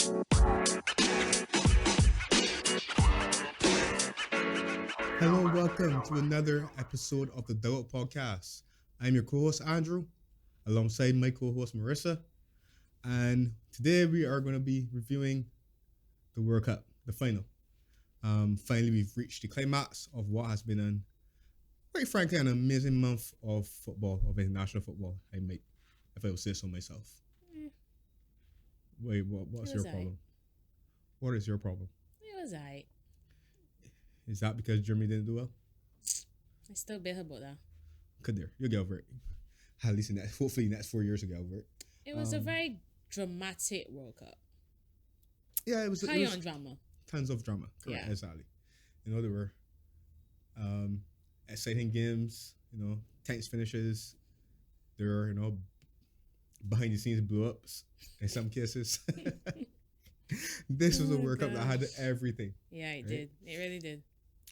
Hello and welcome to another episode of the Dugout podcast. I'm your co-host Andrew, alongside my co-host Marissa, and today we are going to be reviewing the World Cup, the final. Finally, we've reached the climax of what has been quite frankly, an amazing month of football, of international football. If I would say so myself. Wait, what's your problem? What is your problem? It was alright. Is that because Germany didn't do well? I still bitter about that. Could there? You'll get over it. At least hopefully next 4 years ago, over it. It was a very dramatic World Cup. Yeah, it was. High on drama. Tons of drama. Correct, Yeah. exactly. There were exciting games. Tense finishes. There were behind the scenes blow ups in some cases. This was a World Cup that had everything. Yeah, it right? did. It really did.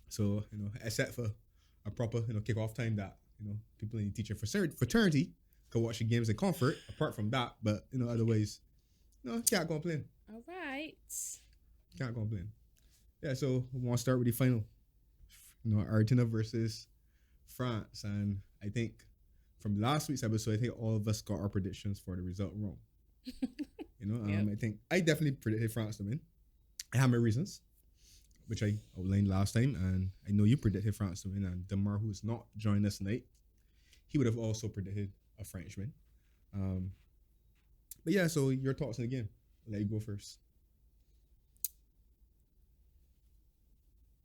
So except for a proper kick-off time that people in the teacher fraternity could watch the games in comfort. Apart from that, but otherwise, can't complain. All right. Can't complain. Yeah, so we want to start with the final. Argentina versus France, and I think from last week's episode, I think all of us got our predictions for the result wrong. Yep. I think I definitely predicted France to win. I have my reasons, which I outlined last time, and I know you predicted France to win. And Demar, who is not joining us tonight, he would have also predicted a French win. But yeah, so your thoughts on the game? I'll let you go first.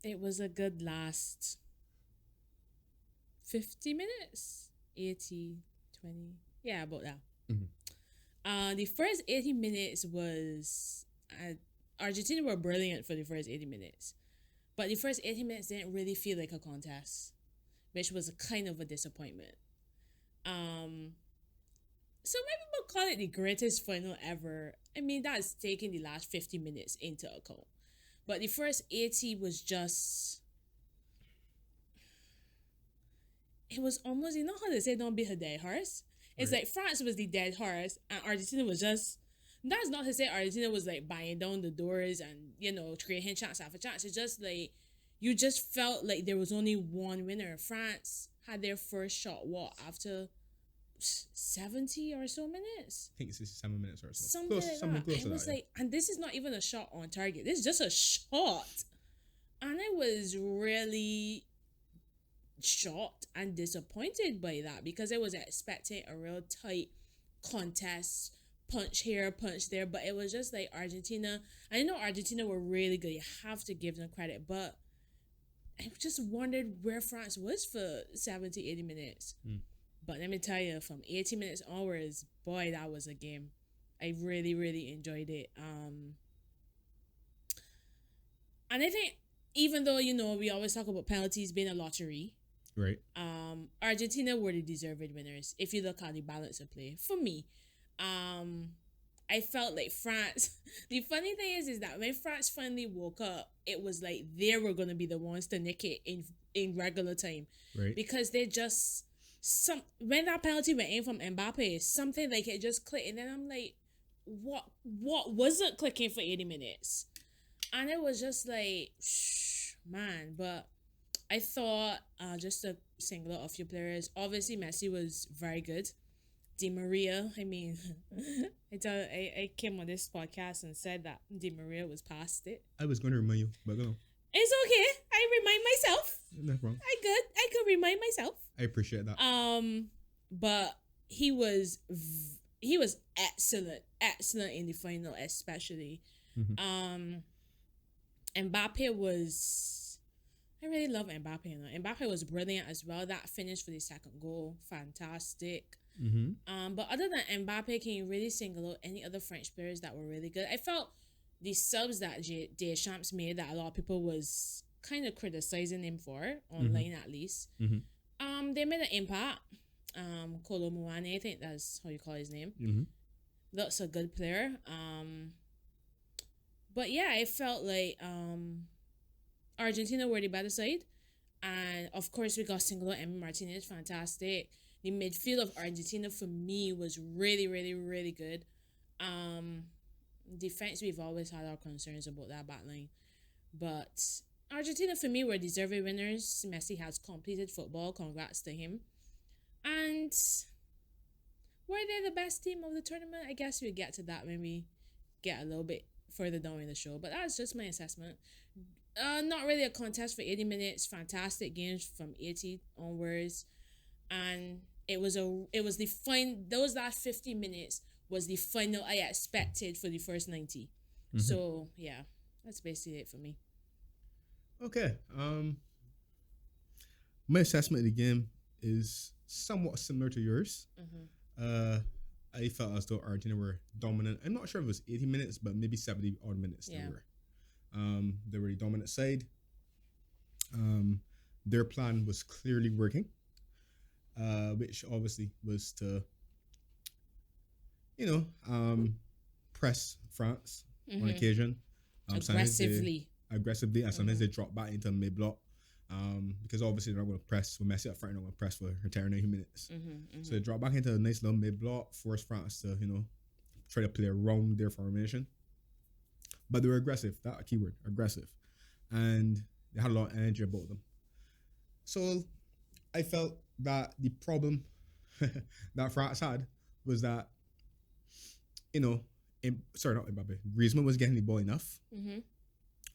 It was a good last 50 minutes. 80, 20. Yeah, about that. Mm-hmm. The first 80 minutes was... Argentina were brilliant for the first 80 minutes. But the first 80 minutes didn't really feel like a contest, which was a kind of a disappointment. So maybe we'll call it the greatest final ever. I mean, that's taking the last 50 minutes into account. But the first 80 was just... It was almost, how they say don't be a dead horse? It's Right. like France was the dead horse and Argentina was just... That's not to say Argentina was like banging down the doors and, creating chance after chance. It's just like, you just felt like there was only one winner. France had their first shot, after 70 or so minutes? I think it's 67 minutes or so. Something like that. Close It to was that. like, and this is not even a shot on target. This is just a shot. And I was really shocked and disappointed by that because I was expecting a real tight contest, punch here, punch there, but it was just like Argentina. I know Argentina were really good. You have to give them credit, but I just wondered where France was for 70, 80 minutes. But let me tell you, from 80 minutes onwards, boy, that was a game. I really, really enjoyed it. And I think even though, we always talk about penalties being a lottery, Right. Argentina were the deserved winners if you look at the balance of play. For me, I felt like France... The funny thing is that when France finally woke up, it was like they were going to be the ones to nick it in regular time. Right. Because they just... When that penalty went in from Mbappe, something like it just clicked. And then I'm like, what wasn't clicking for 80 minutes? And it was just like, man. But I thought, just to single out a few players, obviously Messi was very good. Di Maria, I mean, I came on this podcast and said that Di Maria was past it. I was going to remind you, but go on. It's okay. I remind myself. No problem. I could remind myself. I appreciate that. But he was excellent in the final, especially. Mm-hmm. Mbappe was... I really love Mbappe. Mbappe was brilliant as well. That finish for the second goal, fantastic. Mm-hmm. But other than Mbappe, can you really single out any other French players that were really good? I felt the subs that Deschamps made that a lot of people was kind of criticizing him for, online at least. Mm-hmm. They made an impact. Kolo Muani, I think that's how you call his name. Mm-hmm. That's a good player. But yeah, I felt like Argentina were the better side. And of course, we got single out Emi Martinez, fantastic. The midfield of Argentina for me was really, really, really good. Defense, we've always had our concerns about that back line. But Argentina, for me, were deserving winners. Messi has completed football. Congrats to him. And were they the best team of the tournament? I guess we'll get to that when we get a little bit further down in the show. But that's just my assessment. Not really a contest for 80 minutes. Fantastic games from 80 onwards. And it was the fun. Those last 50 minutes was the final I expected for the first 90. Mm-hmm. So yeah, that's basically it for me. Okay. My assessment of the game is somewhat similar to yours. Mm-hmm. I felt as though Argentina were dominant. I'm not sure if it was 80 minutes, but maybe 70 odd minutes they were. They were the dominant side. Their plan was clearly working, which obviously was to, press France on occasion. Aggressively. And sometimes they drop back into mid-block. Because obviously they're not going to press with Messi up front, they're not going to press for entire 90 minutes. So they drop back into a nice little mid-block, force France to, try to play around their formation. But they were aggressive, that's a keyword, aggressive. And they had a lot of energy about them. So I felt that the problem that France had was that, not Mbappe. Griezmann was getting the ball enough. Mm-hmm.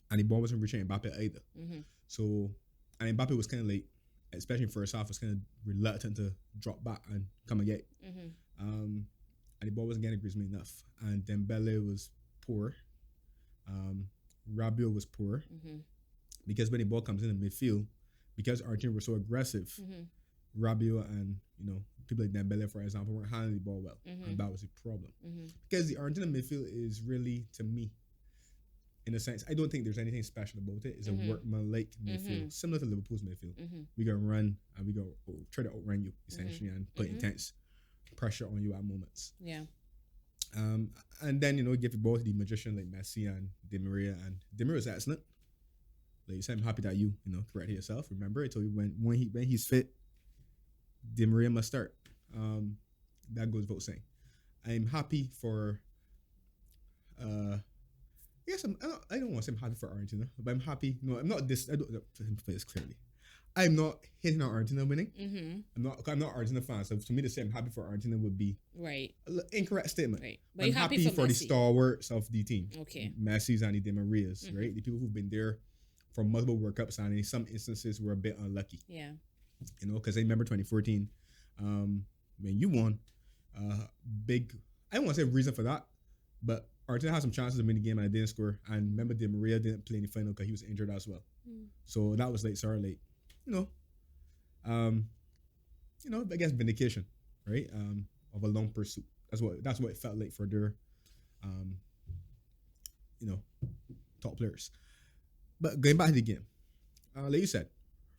And the ball wasn't reaching Mbappe either. Mm-hmm. So, and Mbappe was kind of like, especially in first half, was kind of reluctant to drop back and come and get. Mm-hmm. And the ball wasn't getting Griezmann enough. And Dembele was poor. Rabiot was poor. Mm-hmm. Because when the ball comes in the midfield, because Argentina were so aggressive, mm-hmm. Rabiot and, people like Dembele, for example, weren't handling the ball well. Mm-hmm. And that was the problem. Mm-hmm. Because the Argentina midfield is really, to me, in a sense, I don't think there's anything special about it. It's mm-hmm. a workman-like midfield, mm-hmm. similar to Liverpool's midfield. Mm-hmm. We go run and we go try to outrun you, essentially, mm-hmm. and put mm-hmm. intense pressure on you at moments. Yeah. And then, give the ball to the magician like Messi and Di Maria. And Di Maria is excellent. Like you said, I'm happy that you, corrected yourself. Remember, I told you when he's fit, Di Maria must start. That goes without saying. I'm happy for... Yes, I don't want to say I'm happy for Argentina, but I'm happy. No, I'm not this. I don't play this clearly. I'm not hitting on Argentina winning. Mm-hmm. I'm not Argentina fan, so for me to say I'm happy for Argentina would be right. An incorrect statement. Right. But I'm happy for the stalwarts of the team. Okay. Messi's and the Di Marias, mm-hmm. right? The people who've been there for multiple World Cups and in some instances were a bit unlucky. Yeah. Because I remember 2014, when you won, big. I don't want to say reason for that, but Argentina had some chances to win the game and I didn't score. And remember, Di Maria didn't play in the final because he was injured as well. So that was I guess vindication, right? Of a long pursuit. That's what it felt like for their, top players. But going back to the game, like you said,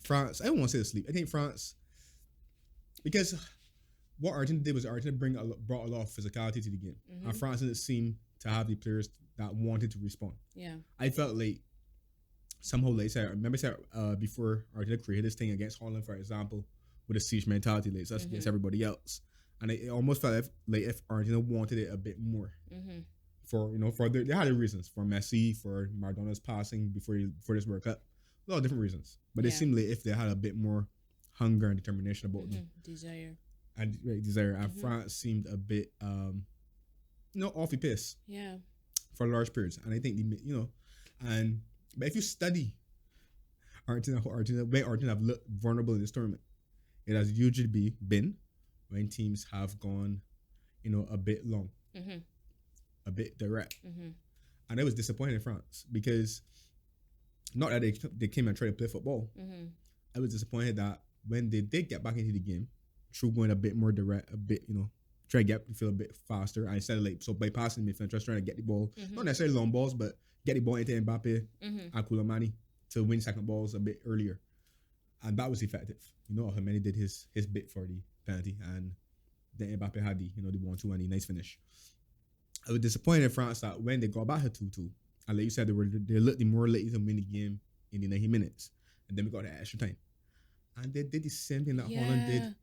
France. I don't want to say asleep. I think France, because what Argentina did was Argentina brought a lot of physicality to the game, mm-hmm. and France didn't seem to have the players that wanted to respond. Yeah, I felt like somehow, like I said, I remember before Argentina created this thing against Holland, for example, with a siege mentality, like us mm-hmm. against everybody else, and it almost felt like if Argentina wanted it a bit more. Mm-hmm. They had their reasons for Messi, for Maradona's passing before this World Cup, a lot of different reasons, but it seemed like if they had a bit more hunger and determination about mm-hmm. them, desire, and mm-hmm. France seemed a bit off the pace. Yeah. For large periods. And I think but if you study Argentina have looked vulnerable in this tournament, it has usually been when teams have gone, a bit long, mm-hmm. a bit direct. Mm-hmm. And I was disappointed in France because not that they came and tried to play football. Mm-hmm. I was disappointed that when they did get back into the game, through going a bit more direct, a bit, try to get the field a bit faster. And instead of bypassing midfield, just trying to get the ball, mm-hmm. not necessarily long balls, but get the ball into Mbappe mm-hmm. and Koulibaly to win second balls a bit earlier. And that was effective. Otamendi did his bit for the penalty, and then Mbappe had the 1-2 and the nice finish. I was disappointed in France that when they got back to 2-2, and like you said, they looked more likely to win the game in the 90 minutes. And then we got the extra time. And they did the same thing that Holland did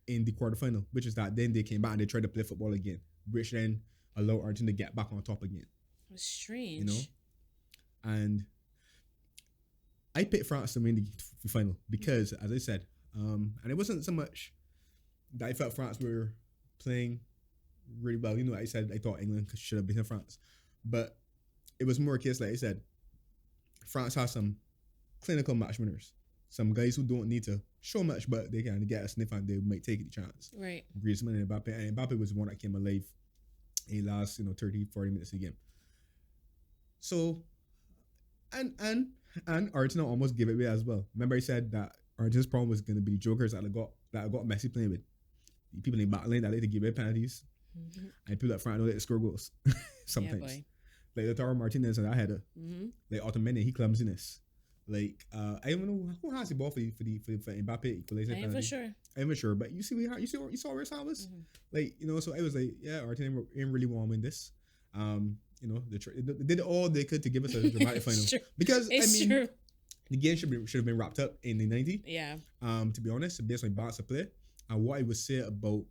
in the quarterfinal, which is that then they came back and they tried to play football again, which then allowed Argentina to get back on top again. It's strange. You know, and I picked France to win the final because, as I said, and it wasn't so much that I felt France were playing really well. You know, I said I thought England should have beaten France, but it was more a case, like I said, France has some clinical match winners, some guys who don't need to show much, but they can get a sniff and they might take the chance. Right. Griezmann and Mbappe was the one that came alive in the last 30, 40 minutes of the game. So, and Argentina almost gave it away as well. Remember, I said that Argentina's problem was going to be the jokers that I got Messi playing with. The people in the back lane that like to give away penalties. Mm-hmm. And people that front don't like to score goals sometimes. Yeah, like Lautaro Martinez and that header. Mm-hmm. Like Otamendi, he clumsiness. Like I don't know who has the ball for Mbappe equalizer. I ain't for sure. I'm not sure, but you saw where his hand was. Mm-hmm. Like so I was like, yeah, Argentina ain't really want to win this. They did all they could to give us a dramatic final because true. The game should have been wrapped up in the 90. Yeah. To be honest, based on balance of play and what I would say about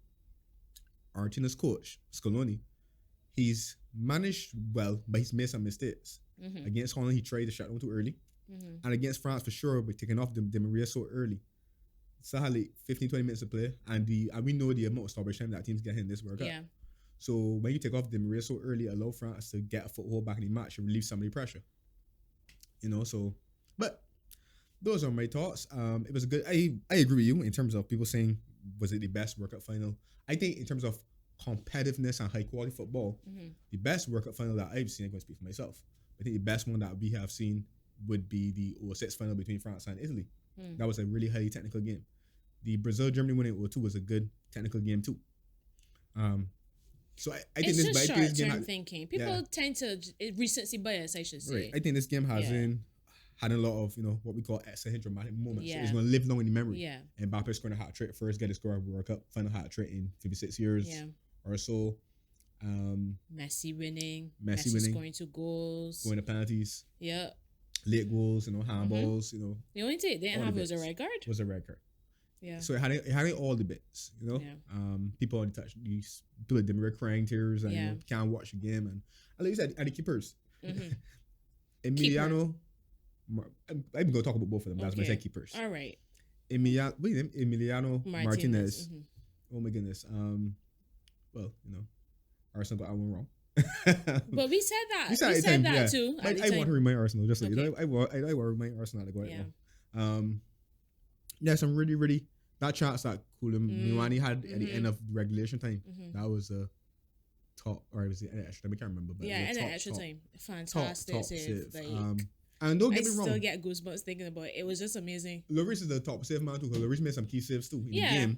Argentina's coach Scaloni, he's managed well, but he's made some mistakes. Mm-hmm. Against Holland, he tried to shut down too early, and against France for sure, by taking off Di Maria so early. So had like 15-20 minutes to play, and we know the amount of stoppage time that teams get in this World Cup. Yeah. So when you take off Di Maria so early, allow France to get a foothold back in the match and relieve some of the pressure. But those are my thoughts. It was a good. I agree with you in terms of people saying, was it the best World Cup final? I think in terms of competitiveness and high quality football, the best World Cup final that I've seen, I'm going to speak for myself. I think the best one that we have seen would be the 2006 final between France and Italy. That was a really highly technical game. The Brazil-Germany winning 2002 was a good technical game too. So I think this short-term thinking. People tend to recency bias, I should say. Right. I think this game hasn't had a lot of what we call excellent dramatic moments. Yeah. So it's going to live long in the memory. Yeah. And Mbappe scoring a hat trick first, get a score of World Cup final hat trick in 56 years or so. Messi winning. Messi scoring 2 goals. Going to penalties. Yeah. Late goals, handballs. The only thing they didn't have was a red card. Yeah. So it had all the bits, people on the touch, you do it, them crying tears, and can't watch the game, and like you said, and the keepers, Emiliano. I'm going to talk about both of them. That's my second keepers. All right. Emiliano Martinez. Mm-hmm. Oh my goodness. Well, Arsenal got that one wrong. But we said that. We said that too. I want to remind Arsenal, just like I want to remind Arsenal to go it wrong. Some really, really that chance that Koulibaly had at the end of regulation time. That was a top, or was it extra time? I can't remember. But extra time. Fantastic top save. And don't get me wrong. I still get goosebumps thinking about it. It was just amazing. Lloris is the top save man too, because Lloris made some key saves too in the game.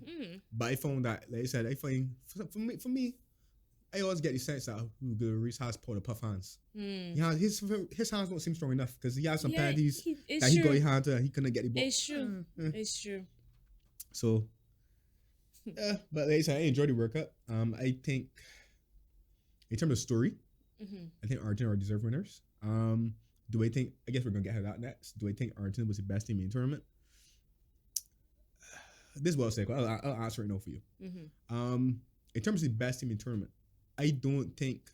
But I found that, like I said, for me, I always get the sense that Lloris has Powder Puff hands. His hands don't seem strong enough because he has some penalties that he got his hand to, he couldn't get the ball. It's true. It's true. So, but like I said, I enjoyed the World Cup. I think in terms of story, I think Argentina are deserved winners. Do I think? I guess we're gonna get to that next. Do I think Argentina was the best team in the tournament? This is what I'll say. I'll answer it now for you. In terms of the best team in the tournament, I don't think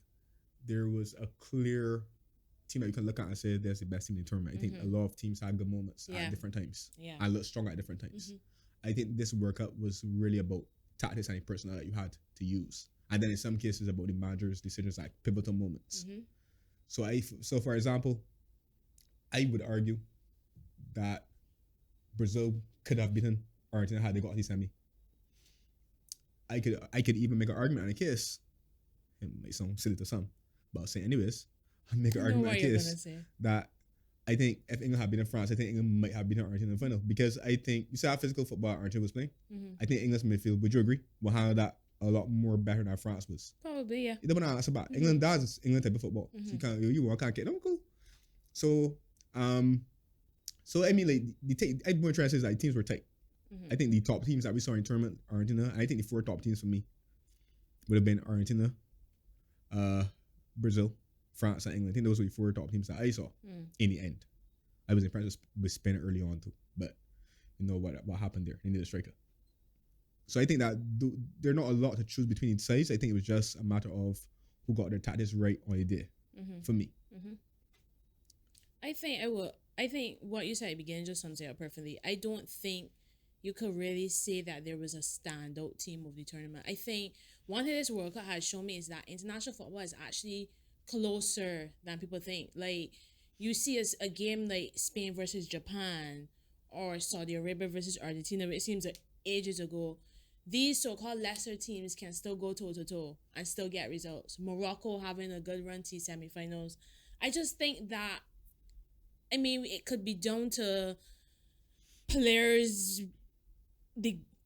there was a clear team that you can look at and say there's the best team in the tournament. I think a lot of teams had good moments at different times. And looked strong at different times. I think this World Cup was really about tactics and personnel that you had to use, and then in some cases about the managers' decisions at pivotal moments. So for example, I would argue that Brazil could have beaten Argentina had they got the semi. I could even make an argument on a case. It might sound silly to some, but I'll say anyways. I'll make an argument on a case that I think if England had beaten France, I think England might have beaten Argentina in the final, because I think you saw how physical football Argentina was playing. I think England's midfield, would you agree, will handle that a lot more better than France was? Probably, yeah. You don't want to ask about England does England type of football. So you can't get them cool. So I mean, like I'm trying to say is that teams were tight. I think the top teams that we saw in the tournament, Argentina, and I think the 4 top teams for me would have been Argentina, Brazil, France, and England. I think those were the 4 top teams that I saw in the end. I was impressed with Spain early on too, but you know what happened there? They needed a striker. So I think that there's not a lot to choose between the sides. I think it was just a matter of who got their tactics right on the day. for me. I think I will. I think what you said at the beginning just sums it up perfectly. I don't think you could really say that there was a standout team of the tournament. I think one thing this World Cup has shown me is that international football is actually closer than people think. Like, you see a game like Spain versus Japan or Saudi Arabia versus Argentina, which seems like ages ago. These so-called lesser teams can still go toe-to-toe and still get results. Morocco having a good run to semifinals. I just think that, I mean, it could be down to players.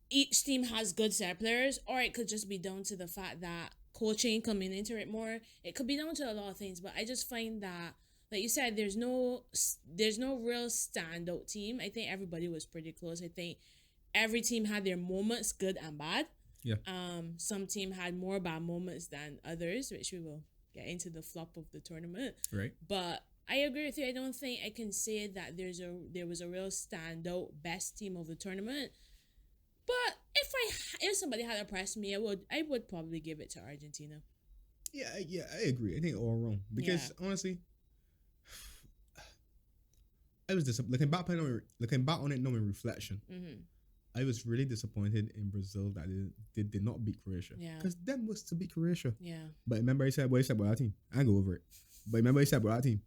Each team has good set players, or it could just be down to the fact that coaching coming into it more. It could be down to a lot of things, but I just find that, like you said, there's no real standout team. I think everybody was pretty close. I think every team had their moments, good and bad. Yeah. Some team had more bad moments than others, which we will get into the flop of the tournament. Right. But I agree with you. I don't think I can say that there was a real standout best team of the tournament. But if somebody had pressed me, I would probably give it to Argentina. Yeah, I agree. I think all wrong because honestly, I was looking back on it, knowing reflection. I was really disappointed in Brazil that they did not beat Croatia. Yeah, because them was to beat Croatia. Yeah, but remember he said what he said about our team. I go over it. But remember he said about our team.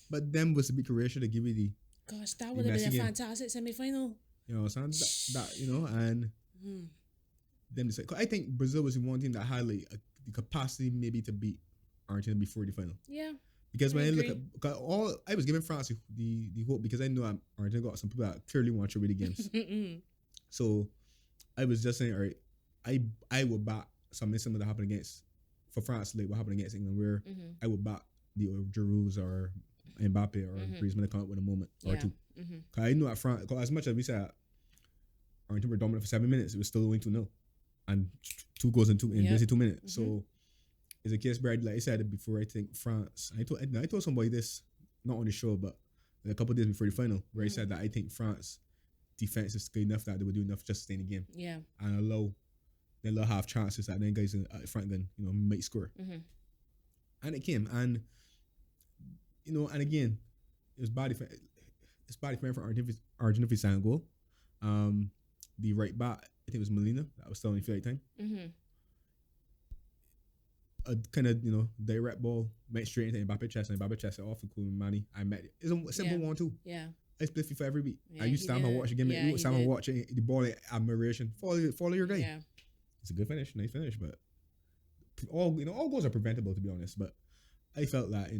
But them was to beat Croatia to give you the. Gosh, that would have been a fantastic semi-final. You know, so that you know, and them to say, I think Brazil was the one team that had like the capacity maybe to beat Argentina before the final. Yeah. Because when I look at I was giving France the hope because I know Argentina got some people that clearly want to win the games. So I was just saying, all right, I would back something similar that happened for France, like what happened against England, where I would back the Giroud or Mbappe or Griezmann to come up with a moment or two. Cause I know at France, as much as we said Argentina were dominant for 7 minutes, it was still going 2-0, and 2 goals in basically 2 minutes. So it's a case where, like I said before, I think France. I told somebody this not on the show, but a couple of days before the final, where I said that I think France defense is good enough that they would do enough just to stay in the game. Yeah. And they'll have chances that then guys at the front gun, might score. And it came, and and again, it was bad defense. It's bad defense for Argentina for second goal. The right back, I think it was Molina, that was still in the field time. A kind of direct ball went straight into Mbappe chest, and Mbappe chest it off and cool money. It's a simple 1-2. Yeah. I split FIFA every week. Yeah, I used to stand and watch the game. You would stand and watch the ball, like, admiration. Follow your guy. Yeah. It's a good finish, nice finish, but all goals are preventable, to be honest. But I felt that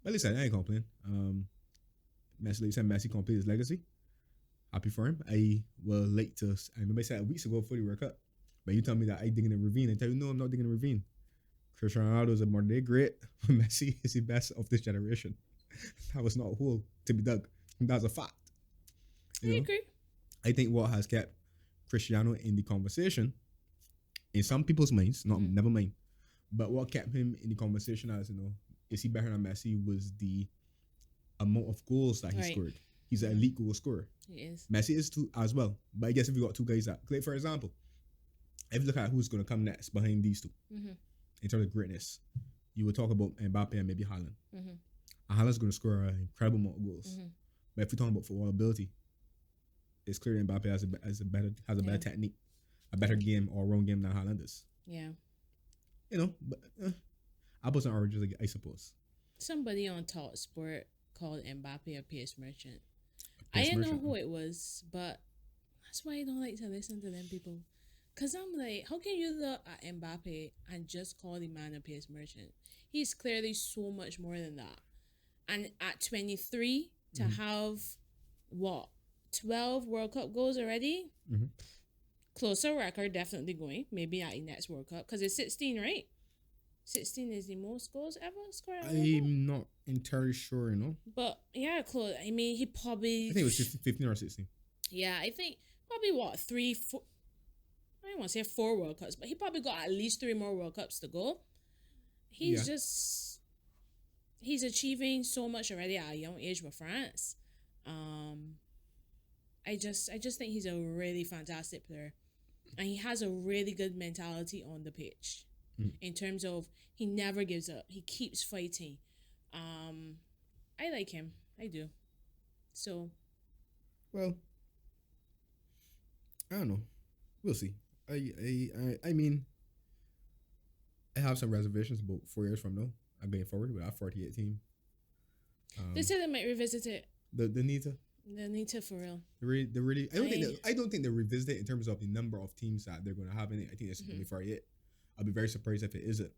but listen, I ain't complaining. Messi completed his legacy. Happy for him. I remember I said weeks ago before the World Cup, but you tell me that I dig in a ravine. I tell you no, I'm not digging a ravine. Cristiano Ronaldo is a modern day great. Messi is the best of this generation. That was not a hole to be dug. That's a fact. I agree. I think what has kept Cristiano in the conversation, in some people's minds, never mind, but what kept him in the conversation as is he better than Messi, was the amount of goals that he scored. He's an elite goal scorer. He is. Messi is too as well. But I guess if you got two guys that, like for example, if you look at who's going to come next behind these two, in terms of greatness, you would talk about Mbappe and maybe Haaland. And Haaland's going to score an incredible amount of goals. But if you're talking about football ability, it's clear Mbappe has a better technique, a better game or wrong game than Haaland is. Yeah. But apples and oranges, I suppose. Somebody on Talk Sport called Mbappe a PS merchant. I didn't know who it was, but that's why I don't like to listen to them people. Because I'm like, how can you look at Mbappe and just call the man a PS merchant? He's clearly so much more than that. And at 23, to have, 12 World Cup goals already? Closer record, definitely going. Maybe at the next World Cup. Because it's 16, right? 16 is the most goals ever scored. I'm not entirely sure, But yeah, close. I mean, he probably. I think it was 15 or 16. Yeah, I think probably 3, 4. I don't want to say 4 World Cups, but he probably got at least 3 more World Cups to go. He's achieving so much already at a young age with France. I just think he's a really fantastic player, and he has a really good mentality on the pitch. In terms of he never gives up, he keeps fighting. I like him. I do. So Well, I don't know. We'll see. I mean, I have some reservations about 4 years from now. I'm going forward with our 48 team. they said they might revisit it. The need to. They need to for real. They really. I don't think they revisit it in terms of the number of teams that they're going to have in it. I think it's going to be 48. I'll be very surprised if it isn't.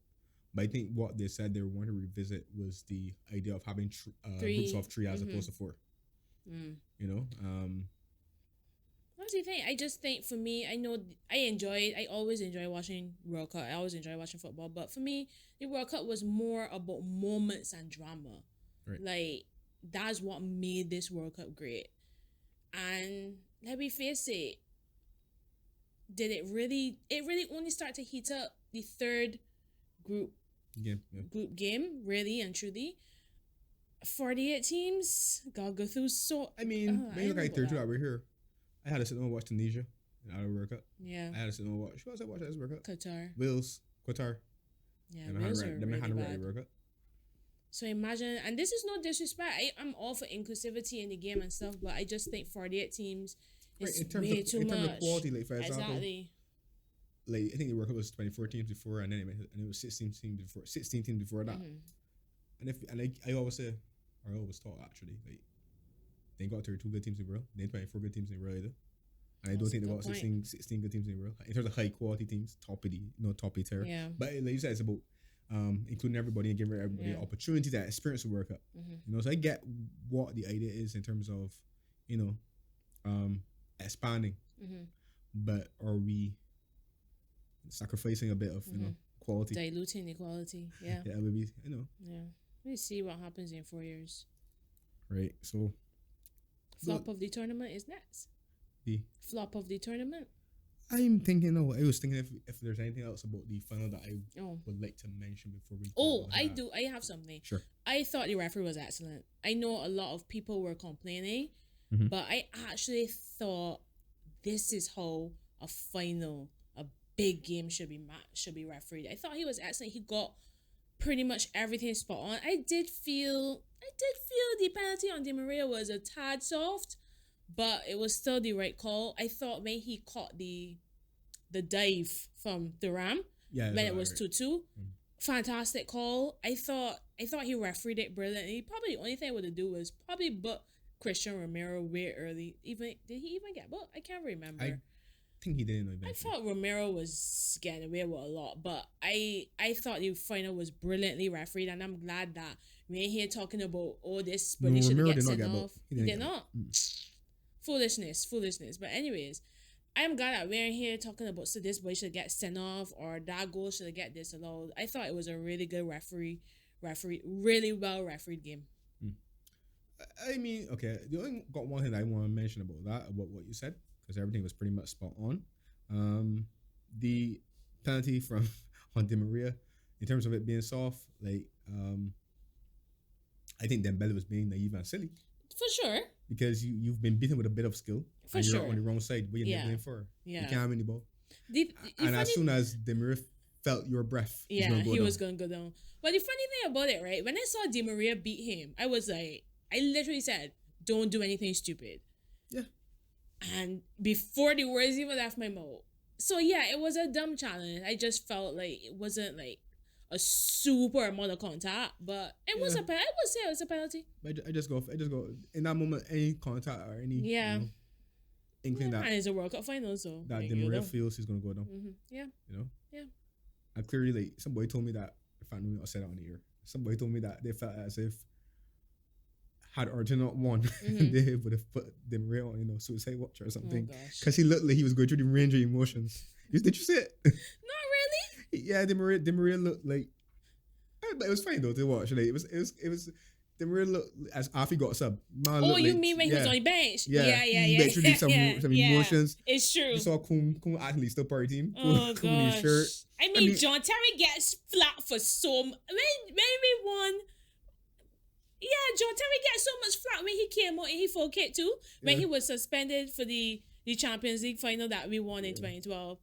But I think what they said they want to revisit was the idea of having groups of three as opposed to 4. You know. What do you think? I just think for me, I know I always enjoy watching World Cup. I always enjoy watching football. But for me, the World Cup was more about moments and drama. Right. Like, that's what made this World Cup great. And let me face it, it really only start to heat up the third group game, really and truly. 48 teams, gotta go through so... I mean, when you look at third group over here, I had to sit down and watch Tunisia out of World Cup. Yeah. I had to sit down and watch... Who else I watched this World Cup? Qatar. Wales, Qatar. Yeah, Wales are really bad. World Cup. So imagine, and this is no disrespect, I'm all for inclusivity in the game and stuff, but I just think 48 teams is way too much. In terms of quality, like for example, exactly. Like I think the World Cup was 24 teams before, and then it was 16 teams before that. I always say, or I always thought actually, like they got 32 good teams in a row, they 24 good teams in a row either. And I don't think they got 16 good teams in a row in terms of high quality teams, top tier. Yeah. But like you said, it's about including everybody and giving everybody an opportunity to experience the World Cup. You know, so I get what the idea is in terms of, you know, expanding. But are we sacrificing a bit of, you know, quality? Diluting the quality. Yeah. Yeah, maybe, you know. Yeah. Let's see what happens in 4 years. Right. So flop of the tournament is next. The flop of the tournament. I was thinking if there's anything else about the final that I would like to mention before we. I have something. Sure. I thought the referee was excellent. I know a lot of people were complaining, but I actually thought this is how a final, a big game should be refereed. I thought he was excellent. He got pretty much everything spot on. I did feel the penalty on Di Maria was a tad soft, but it was still the right call. I thought when he caught the dive from Thuram, when it was 2-2, fantastic call. I thought he refereed it brilliantly. Probably the only thing I would have do was probably book Christian Romero way early. Did he even get booked? I can't remember. I think he didn't. I thought Romero was getting away with a lot, but I thought the final was brilliantly refereed, and I'm glad that we're here talking about this, but he should get sent off. He did not. Foolishness. But anyways, I'm glad that we're here talking about this boy should get sent off or that goal should get disallowed. I thought it was a really good really well refereed game. I mean, okay, the only got one thing I want to mention about what you said, because everything was pretty much spot on. The penalty from on Di Maria, in terms of it being soft, like I think Dembele was being naive and silly. For sure. Because you've been beaten with a bit of skill. For and sure. You're on the wrong side. What you're playing for. Yeah. You can't win the ball. And as soon as Di Maria felt your breath, he was going to go down. But the funny thing about it, right, when I saw Di Maria beat him, I was like, I literally said, don't do anything stupid. Yeah. And before the words even left my mouth. So yeah, it was a dumb challenge. I just felt like it wasn't like a super amount of contact, but it was a penalty. I would say it was a penalty. I just go in that moment, any contact or any inkling that. And it's a World Cup final, so that Di Maria feels he's gonna go down. Yeah. You know. Yeah. And clearly, like somebody told me that. If I knew, I said it on the air. Somebody told me that they felt as if had Argentina not won, they would have put Di Maria on, suicide watch or something. Because he looked like he was going through the range of emotions. Did you see it? Not really. Yeah, Di Maria looked like. But it was funny though to watch. Like, it was. Di Maria looked as after he got sub. You mean when he was on the bench? Yeah. He went through some emotions. It's true. You saw Kun actually still part of the team. Oh Kun in his shirt. I mean, John Terry gets flat for when we won. Yeah, John Terry gets so much flack when he came out and he full kit too. When he was suspended for the Champions League final that we won in 2012.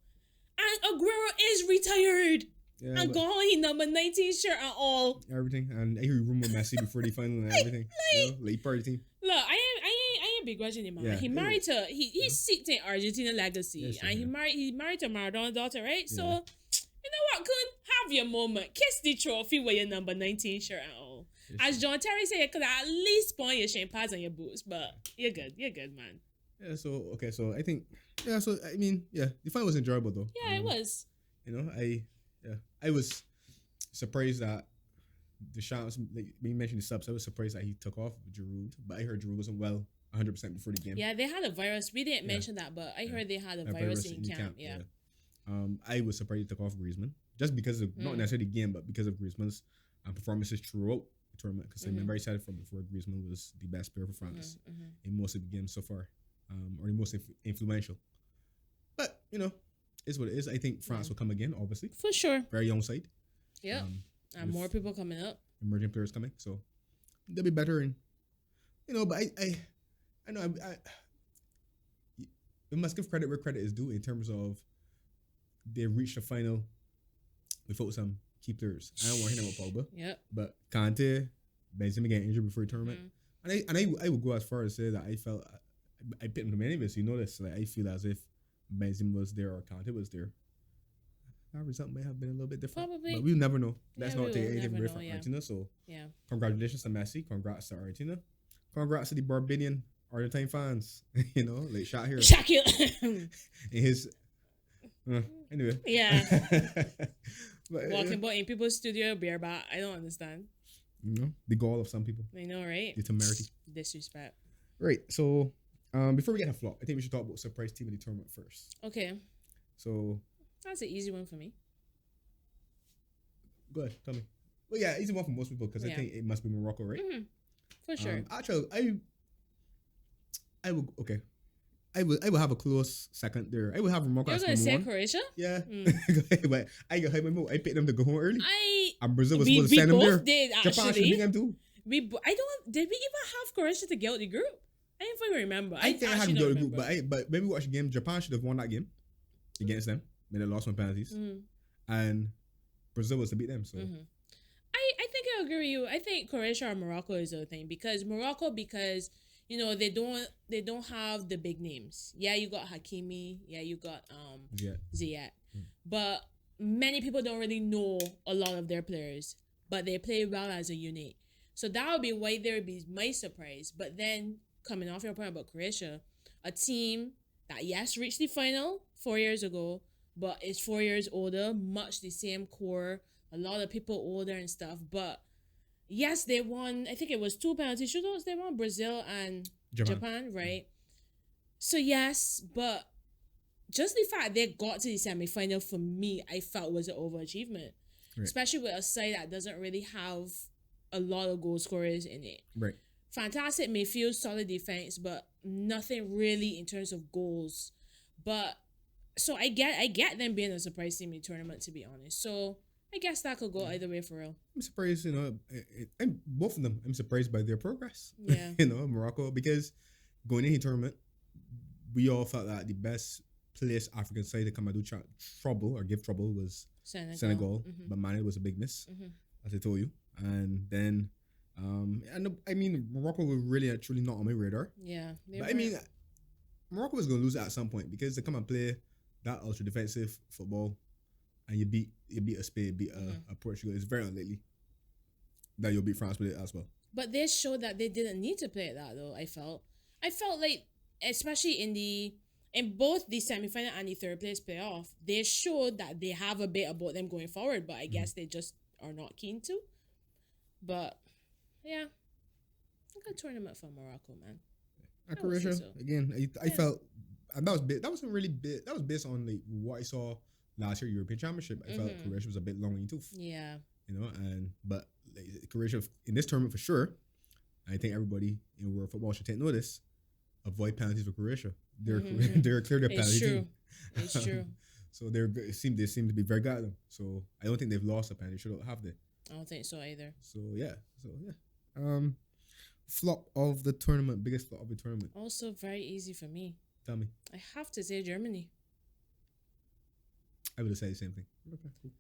And Aguero is retired. Yeah, And but go on, he number 19 shirt and all. everything. And I hear rumor Messi before the final and everything. Late party team. Look, I ain't begrudging him, man. Yeah, He it married is. to he's seeked Argentina legacy, Yes, and yeah. he married to Maradona's daughter, right? Yeah. So you know what, Kun, have your moment, kiss the trophy with your number 19 shirt and all. Yes, As John Terry said, it could at least spawn your chain pads on your boots, but you're good, man. yeah, so okay, so I think so I mean, the fight was enjoyable though. Yeah, it was. I was surprised that the shots like when you mentioned the subs, I was surprised that he took off Giroud, but I heard Giroud wasn't well 100% before the game. Yeah, they had a virus. We didn't mention that, but I heard they had a virus in camp. Yeah. I was surprised he took off Griezmann just because of not necessarily the game, but because of Griezmann's performances throughout the tournament. Because I remember I said it from before, Griezmann was the best player for France in most of the games so far, or the most influential. But it's what it is. I think France will come again, obviously. For sure. Very young side. Yeah. And more people coming up. Emerging players coming, so they'll be better. And but I know we must give credit where credit is due in terms of they reached the final without some key players. I don't want to hear about Pogba. Yep. But Kante, Benzema getting injured before the tournament, and I would go as far as say that I felt I picked him to many of us. Like I feel as if Benzema was there or Kante was there. That result may have been a little bit different. Probably. But we'll never know. Let's Yeah, not we take will anything never away know, from yeah. Argentina. So Yeah. congratulations to Messi. Congrats to Argentina. Congrats to the Barbadian Argentine fans. Like shot here Shaq in his. Anyway. Yeah. But, Walking about in people's studio bareback. I don't understand. the goal of some people. I know, right? The temerity. Disrespect. Right. So before we get a flop, I think we should talk about surprise team of the tournament first. Okay. So That's an easy one for me. go ahead, tell me. Well, yeah, easy one for most people because I Yeah. think it must be Morocco, right? Mm-hmm. For sure. Actually, I would okay. I will have a close second there. I will have Morocco You're as gonna number say one. Croatia? Yeah, Mm. but I picked them to go home early. And Brazil was we supposed to send them both there. did Japan should actually. beat them too. Did we even have Croatia to get out the group? I didn't fucking remember. I think I had to actually go to don't the group, but when we watched the game, Japan should have won that game against them. When they lost on penalties, and Brazil was to beat them. So I think I agree with you. I think Croatia or Morocco is the thing because they don't have the big names. Yeah, you got Hakimi. Yeah, you got Ziyech. But many people don't really know a lot of their players, but they play well as a unit. So that would be why there would be my surprise. But then coming off your point about Croatia, a team that reached the final 4 years ago, but is 4 years older, much the same core, a lot of people older and stuff. But yes, they won. I think it was 2 penalty shootouts. They won Brazil and Japan, right? So yes, but just the fact they got to the semifinal for me, I felt was an overachievement, Right. especially with a side that doesn't really have a lot of goal scorers in it. right. Fantastic midfield, solid defense, but nothing really in terms of goals. But so I get them being a surprise team in the tournament, to be honest. So I guess that could go either way for real. I'm surprised, and both of them. I'm surprised by their progress. Yeah. Morocco, because going into the tournament, we all felt that the best place African side to come and do trouble or give trouble was Senegal. But Mane was a big miss, as I told you. And then, Morocco was really truly not on my radar. Yeah. But Morocco was going to lose it at some point because they come and play that ultra defensive football, and you beat a Spain, beat a Portugal. It's very unlikely that you'll beat France with it as well. But they showed that they didn't need to play it that though. I felt like, especially in both the semifinal and the third place playoff, they showed that they have a bit about them going forward. But I guess they just are not keen to. But yeah, a good tournament for Morocco, man. And I would say Croatia so. again. I felt, and that wasn't really big. That was based on what I saw last year European Championship. I felt Croatia was a bit long in the tooth. Yeah. But Croatia in this tournament for sure. I think everybody in world football should take notice. Avoid penalties for Croatia. They're clear their penalty team. It's true. So they seem to be very good at them. So I don't think they've lost a penalty. Should have they? I don't think so either. So yeah. Flop of the tournament. Biggest flop of the tournament. Also very easy for me. Tell me. I have to say Germany. I would have said the same thing. Okay, cool.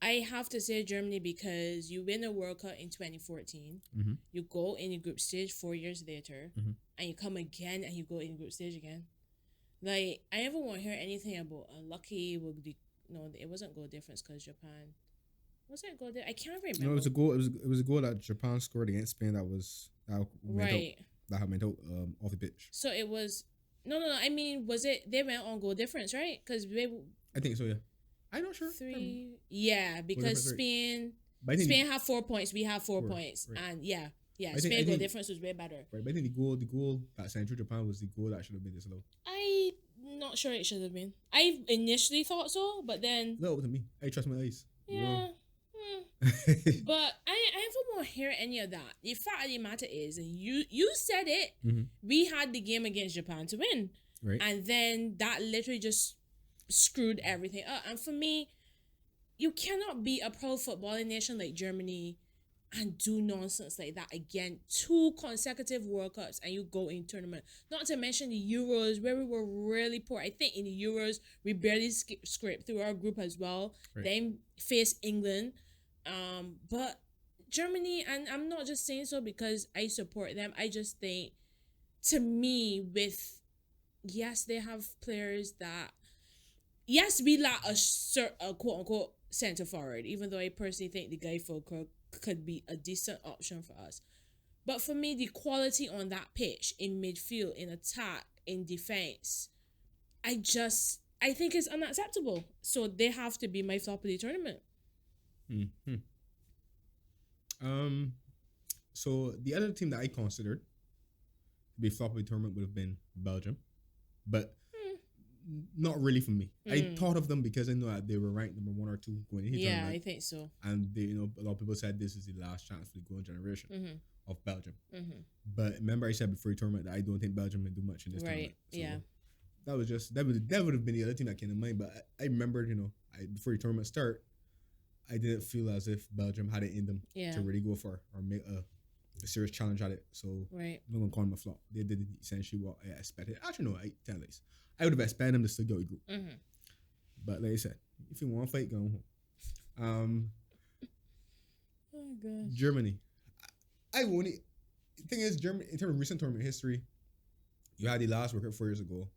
I have to say Germany because you win a World Cup in 2014. Mm-hmm. You go in the group stage 4 years later, Mm-hmm. and you come again and you go in group stage again. Like, I never want to hear anything about unlucky would be. No, it wasn't goal difference because Japan. Was it goal difference? I can't remember. No, it was a goal. It was a goal that Japan scored against Spain. That right. went out off the pitch. So it was. No. I mean, was it? They went on goal difference, right? Because I think so. Yeah, I'm not sure. three. Yeah, because Spain. Spain have 4 points. We have 4 points, right. And yeah. I Spain think, goal difference was way better. Right, but I think the goal that sent through Japan was the goal that should have been disallowed. I'm not sure it should have been. I initially thought so, but then. No, to me, I trust my eyes. Yeah. But I never want to hear any of that. The fact of the matter is, and you said it, mm-hmm. we had the game against Japan to win. Right. And then that literally just screwed everything up. And for me, you cannot be a pro footballing nation like Germany and do nonsense like that again. 2 consecutive World Cups and you go in tournament. Not to mention the Euros where we were really poor. I think in the Euros we barely scraped through our group as well. Right. Then faced England. But Germany, and I'm not just saying so because I support them. I just think, to me, yes, they have players that, yes, we lack a quote unquote center forward. Even though I personally think the guy Fulkrug could be a decent option for us. But for me, the quality on that pitch in midfield, in attack, in defense, I think it's unacceptable. So they have to be my flop of the tournament. Mm-hmm. So the other team that I considered to be flop of the tournament would have been Belgium, but not really for me. I thought of them because I know that they were ranked number 1 or 2 going into the tournament. Yeah, I think so. And they, a lot of people said this is the last chance for the golden generation of Belgium. Mm-hmm. But remember, I said before the tournament that I don't think Belgium would do much in this tournament. So yeah. That was just that would have been the other team that came to mind. But I remembered, before the tournament start, I didn't feel as if Belgium had it in them to really go for or make a serious challenge at it. So I'm not gonna call them a flop. They did essentially what I expected. Actually, no, I tell you this. I would have expected them to still go with group. Mm-hmm. But like I said, if you want to fight, go home. Oh gosh. Germany. I won't. The thing is, Germany, in terms of recent tournament history, you had the last World Cup 4 years ago.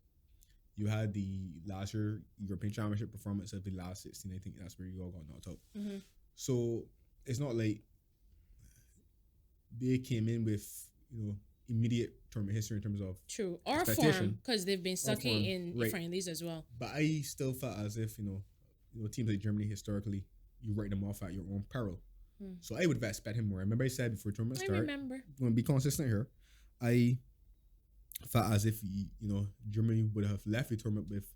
You had the last year European Championship performance of the last 16. I think that's where you all got knocked out. Mm-hmm. So it's not like they came in with immediate tournament history in terms of true or form because they've been stuck in friendlies as well. But I still felt as if teams like Germany historically you write them off at your own peril. So I would have expected him more. I remember I said before tournament start. I'm going to be consistent here. I felt as if Germany would have left the tournament with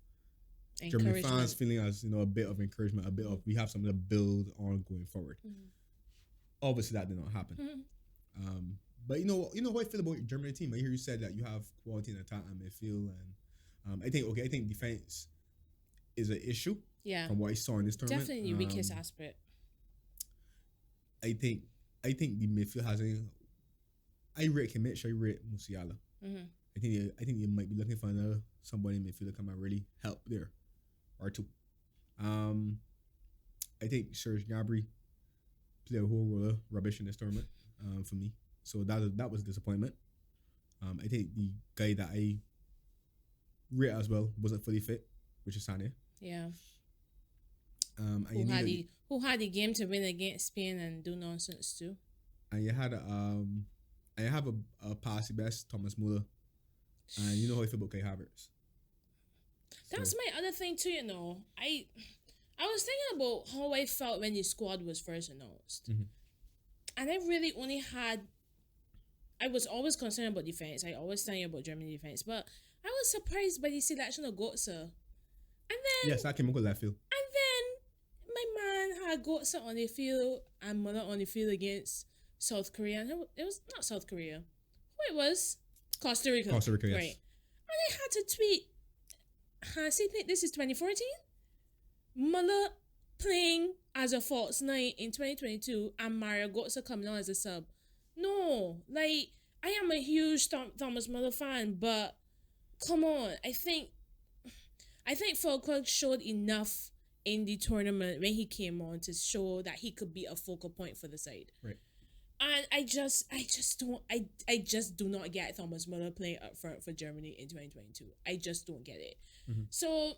Germany fans feeling as a bit of encouragement, a bit of we have something to build on going forward. Obviously, that did not happen. But you know what I feel about your Germany team. I hear you said that you have quality in attack and midfield, and I think defense is an issue. Yeah, from what I saw in this tournament, definitely weakest aspect. I think the midfield has I rate Kimmich, I rate Musiala. I think you might be looking for somebody in midfield to come and really help there, or two. I think Serge Gnabry played a whole role of rubbish in this tournament for me. So that was a disappointment. I think the guy that I rate as well wasn't fully fit, which is Sané. Yeah. Who had the game to win against Spain and do nonsense too. And you had I have a passy best Thomas Muller, and you know how I feel about Kai Havertz. That's my other thing too. I was thinking about how I felt when the squad was first announced, and I really only had. I was always concerned about defense. I always thinking about Germany defense, but I was surprised by the selection of Götze. And then yes, that came on left field. And then my man had Götze on the field and Muller on the field against South Korea. And it was not South Korea. Who it was? Costa Rica. Costa Rica, yes. Right. And I had to tweet. See, this is 2014. Muller playing as a false nine in 2022 and Mario Götze coming on as a sub. No, I am a huge Thomas Muller fan, but come on, I think Fulkrug showed enough in the tournament when he came on to show that he could be a focal point for the side. Right. And I just do not get Thomas Müller playing up front for Germany in 2022. I just don't get it. Mm-hmm. So,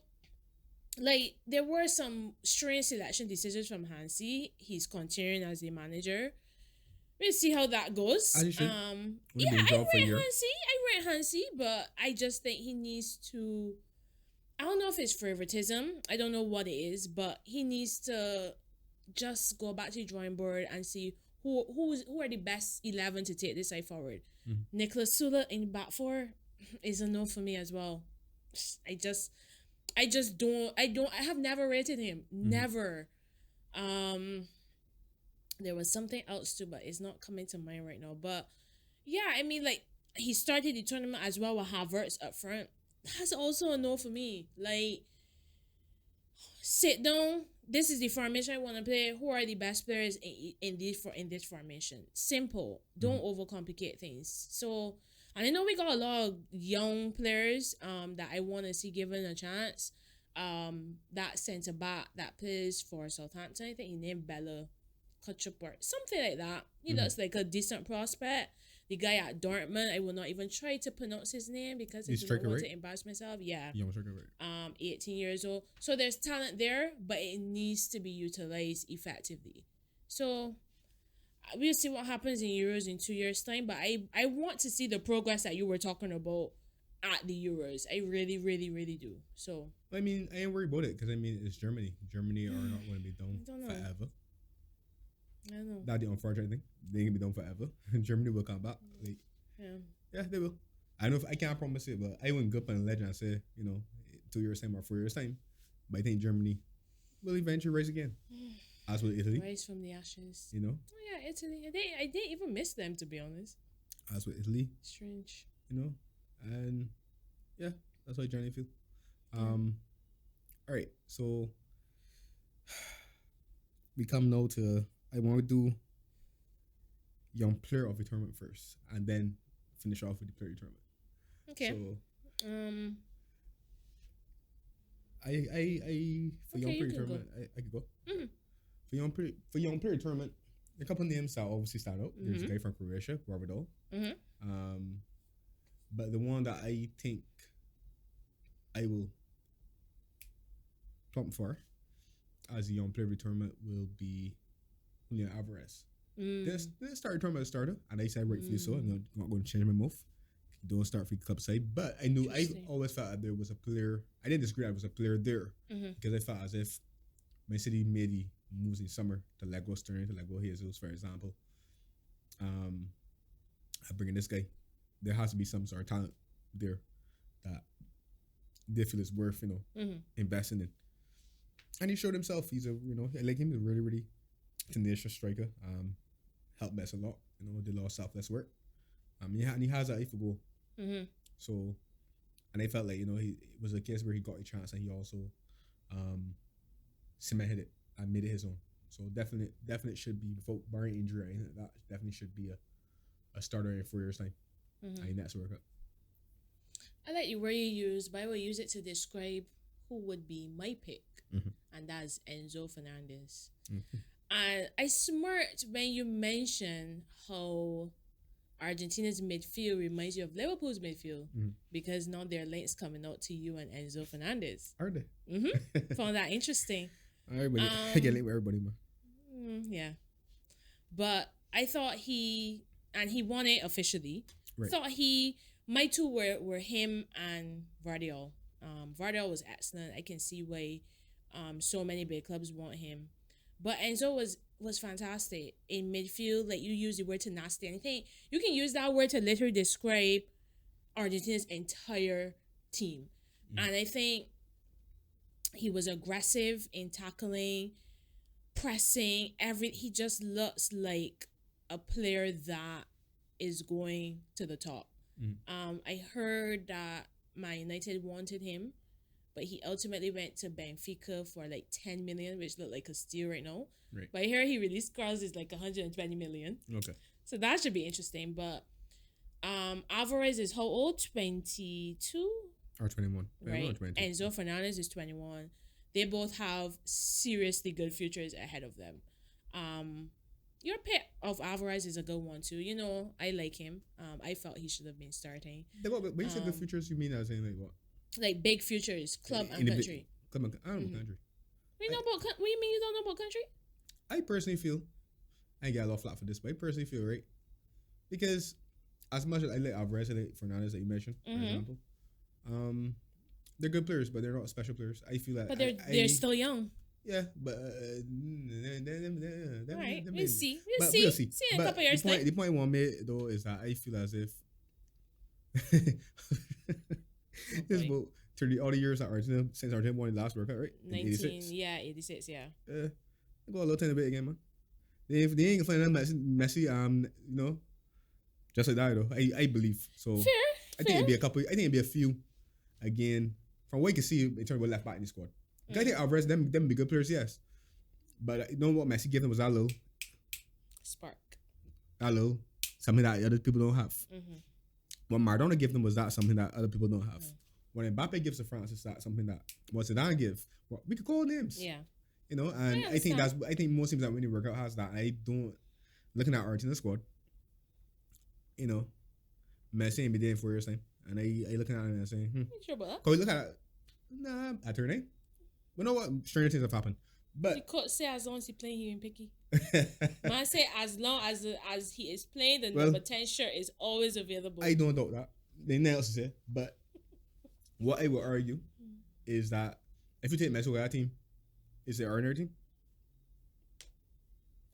like, there were some strange selection decisions from Hansi. He's continuing as the manager. We'll see how that goes. As you should. Yeah, I rate Hansi, but I just think he needs to. I don't know if it's favoritism. I don't know what it is, but he needs to just go back to the drawing board and see who are the best 11 to take this side forward. Mm-hmm. Nicholas Sula in back four is a no for me as well. I have never rated him. Mm-hmm. Never. There was something else too, but it's not coming to mind right now. But yeah, I mean, like, he started the tournament as well with Havertz up front. That's also a no for me. Like, sit down. This is the formation I want to play. Who are the best players in this formation? Simple. Don't overcomplicate things. So, and I know we got a lot of young players that I want to see given a chance. That centre back that plays for Southampton, I think he named Bella Kutchup or something like that. He looks like a decent prospect. The guy at Dortmund, I will not even try to pronounce his name because I don't want to embarrass myself. Yeah. 18 years old. So there's talent there, but it needs to be utilized effectively. So we'll see what happens in Euros in 2 years' time. But I want to see the progress that you were talking about at the Euros. I really, really, really do. So I mean, I ain't worried about it because I mean it's Germany. Germany are not going to be done forever. I don't know. That's the unfortunate thing. They ain't gonna be done forever. Germany will come back. Like, yeah, they will. I know I can't promise it, but I wouldn't go up on a legend and say, 2 years time or 4 years time. But I think Germany will eventually rise again. As will Italy. Rise from the ashes. Oh yeah, Italy. I didn't even miss them, to be honest. As with Italy. Strange. And yeah, that's how Germany feel. All right, so we come now to. I want to do young player of the tournament first, and then finish off with the player of the tournament. Okay. So, I for young player tournament, I could go. Mm-hmm. For young player tournament, a couple names that obviously stand out. There's a guy from Croatia, Barbadol. But the one that I think I will plump for as a young player of the tournament will be Julian Alvarez. This started tournament as a starter, and I said rightfully so. I'm not going to change my move. Don't start for the club side, but I always felt that there was a player. I didn't disagree. There was a player there because I felt as if Man City made the moves in summer to Lego Sterling, to Lego Jesus, for example. I'm bringing this guy. There has to be some sort of talent there that they feel is worth investing in. And he showed himself. He's I like him. He's a really, really tenacious striker. Helped Mets a lot. Did a lot of selfless work. And he has an eye for goal. So, and I felt like it was a case where he got a chance and he also cemented it and made it his own. So definitely should be, without barring injury or anything like that, definitely should be a starter in 4 years' time. I think that's a workup. I like the word you use, but I will use it to describe who would be my pick, and that's Enzo Fernandez. And I smirked when you mentioned how Argentina's midfield reminds you of Liverpool's midfield because now there are links coming out to you and Enzo Fernandez. Are they? Found that interesting. Everybody, I get linked with everybody, man. Yeah. But I thought he won it officially. Right. Thought my two were him and Vardiol. Vardiol was excellent. I can see why so many big clubs want him. But Enzo was fantastic in midfield. Like, you use the word tenacity. And I think you can use that word to literally describe Argentina's entire team. And I think he was aggressive in tackling, pressing, he just looks like a player that is going to the top. I heard that Man United wanted him, but he ultimately went to Benfica for like 10 million, which looked like a steal right now. Right. But I hear he released clause is like 120 million. Okay. So that should be interesting. But Alvarez is how old? 22? Or 21. Right. Yeah, 22. Enzo Fernandez is 21. They both have seriously good futures ahead of them. Your pick of Alvarez is a good one too. You know, I like him. I felt he should have been starting. When you say good futures, you mean as in like what? Like big futures, club In and the country. Club and, I don't know country. You know about what do you mean you don't know about country? I personally feel, I ain't got a lot of flack for this, but I personally feel right because as much as I like Alvarez and like Fernandez that you mentioned, for example, they're good players, but they're not special players. I feel like, But they're still young. yeah, but All right, we'll see. We'll see. See in a But couple years time. the point I want to make though is that I feel as if this about 30 all the years that Argentina since Argentina won the last World Cup, right? In 86. 86, yeah. Go a little tiny bit again, man. They ain't gonna find Messi, you know, just like that though. I believe so. Fair. I think it'd be a couple. I think it'd be a few again from what you can see in terms of left back in the squad. I think Alvarez them be good players, yes. But you know what Messi gave them was that little spark. Something that other people don't have. What Maradona gave them was that something that other people don't have. What Mbappe gives to France is that something that what Zidane give. Well, we could call names. Yeah. You know, and I think most teams that win the World Cup has that. I don't looking at Argentina squad. You know, Messi ain't been there in 4 years time, and I looking at it and saying, You sure about that? Can we look at it? Nah, at her name. We know what stranger things have happened, but You could say as long as he playing, he ain't picky. Man say as long as he is playing, the number 10 shirt is always available. I don't doubt that. They nothing else to say, but what I would argue is that if you take Messi away that team, is it ordinary team?